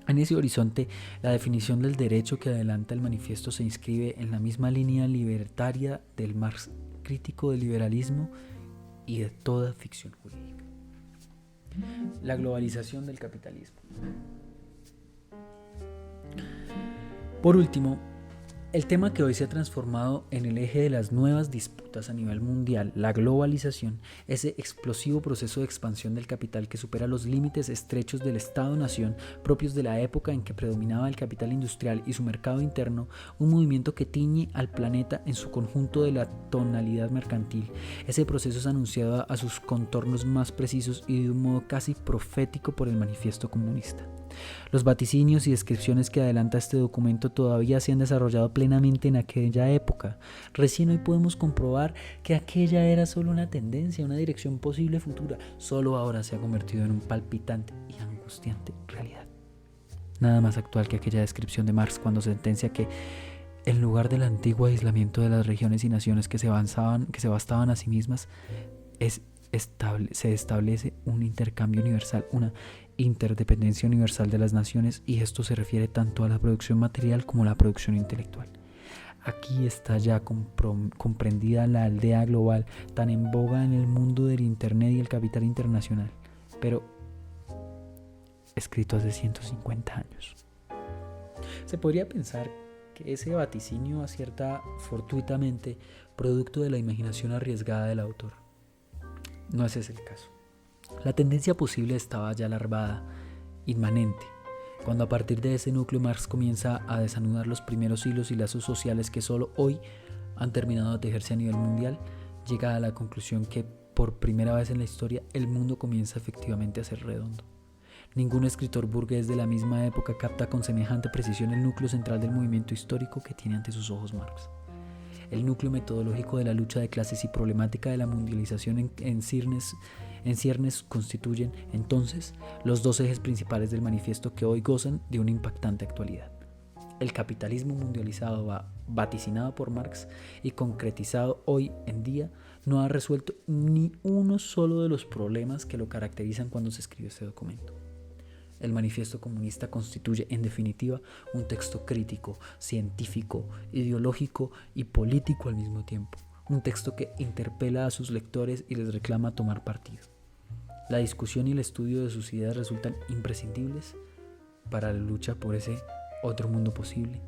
En ese horizonte, la definición del derecho que adelanta el manifiesto se inscribe en la misma línea libertaria del Marx crítico del liberalismo y de toda ficción jurídica. La globalización del capitalismo. Por último, el tema que hoy se ha transformado en el eje de las nuevas disputas a nivel mundial, la globalización, ese explosivo proceso de expansión del capital que supera los límites estrechos del Estado-nación propios de la época en que predominaba el capital industrial y su mercado interno, un movimiento que tiñe al planeta en su conjunto de la tonalidad mercantil. Ese proceso es anunciado a sus contornos más precisos y de un modo casi profético por el manifiesto comunista. Los vaticinios y descripciones que adelanta este documento todavía se han desarrollado plenamente en aquella época. Recién hoy podemos comprobar que aquella era solo una tendencia, una dirección posible futura. Solo ahora se ha convertido en un palpitante y angustiante realidad. Nada más actual que aquella descripción de Marx cuando sentencia que en lugar del antiguo aislamiento de las regiones y naciones que se bastaban a sí mismas, se establece un intercambio universal, una interdependencia universal de las naciones, y esto se refiere tanto a la producción material como a la producción intelectual. Aquí está ya comprendida la aldea global tan en boga en el mundo del internet y el capital internacional, pero escrito hace 150 años. Se podría pensar que ese vaticinio acierta fortuitamente producto de la imaginación arriesgada del autor. No ese es el caso. La tendencia posible estaba ya larvada, inmanente, cuando a partir de ese núcleo Marx comienza a desanudar los primeros hilos y lazos sociales que solo hoy han terminado de tejerse a nivel mundial, llega a la conclusión que por primera vez en la historia el mundo comienza efectivamente a ser redondo. Ningún escritor burgués de la misma época capta con semejante precisión el núcleo central del movimiento histórico que tiene ante sus ojos Marx. El núcleo metodológico de la lucha de clases y problemática de la mundialización en ciernes constituyen, entonces, los dos ejes principales del manifiesto que hoy gozan de una impactante actualidad. El capitalismo mundializado vaticinado por Marx y concretizado hoy en día no ha resuelto ni uno solo de los problemas que lo caracterizan cuando se escribe este documento. El manifiesto comunista constituye, en definitiva, un texto crítico, científico, ideológico y político al mismo tiempo. Un texto que interpela a sus lectores y les reclama tomar partido. La discusión y el estudio de sus ideas resultan imprescindibles para la lucha por ese otro mundo posible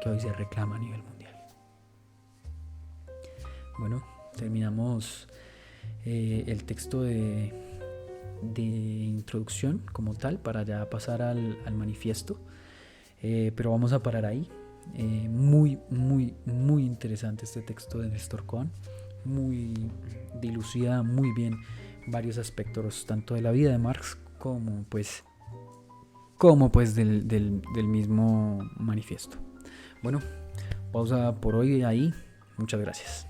que hoy se reclama a nivel mundial. Bueno, terminamos el texto de introducción como tal para ya pasar al manifiesto, pero vamos a parar ahí. Muy interesante este texto de Néstor Cohn, dilucida muy bien varios aspectos tanto de la vida de Marx como del mismo manifiesto. Bueno, pausa por hoy ahí. Muchas gracias.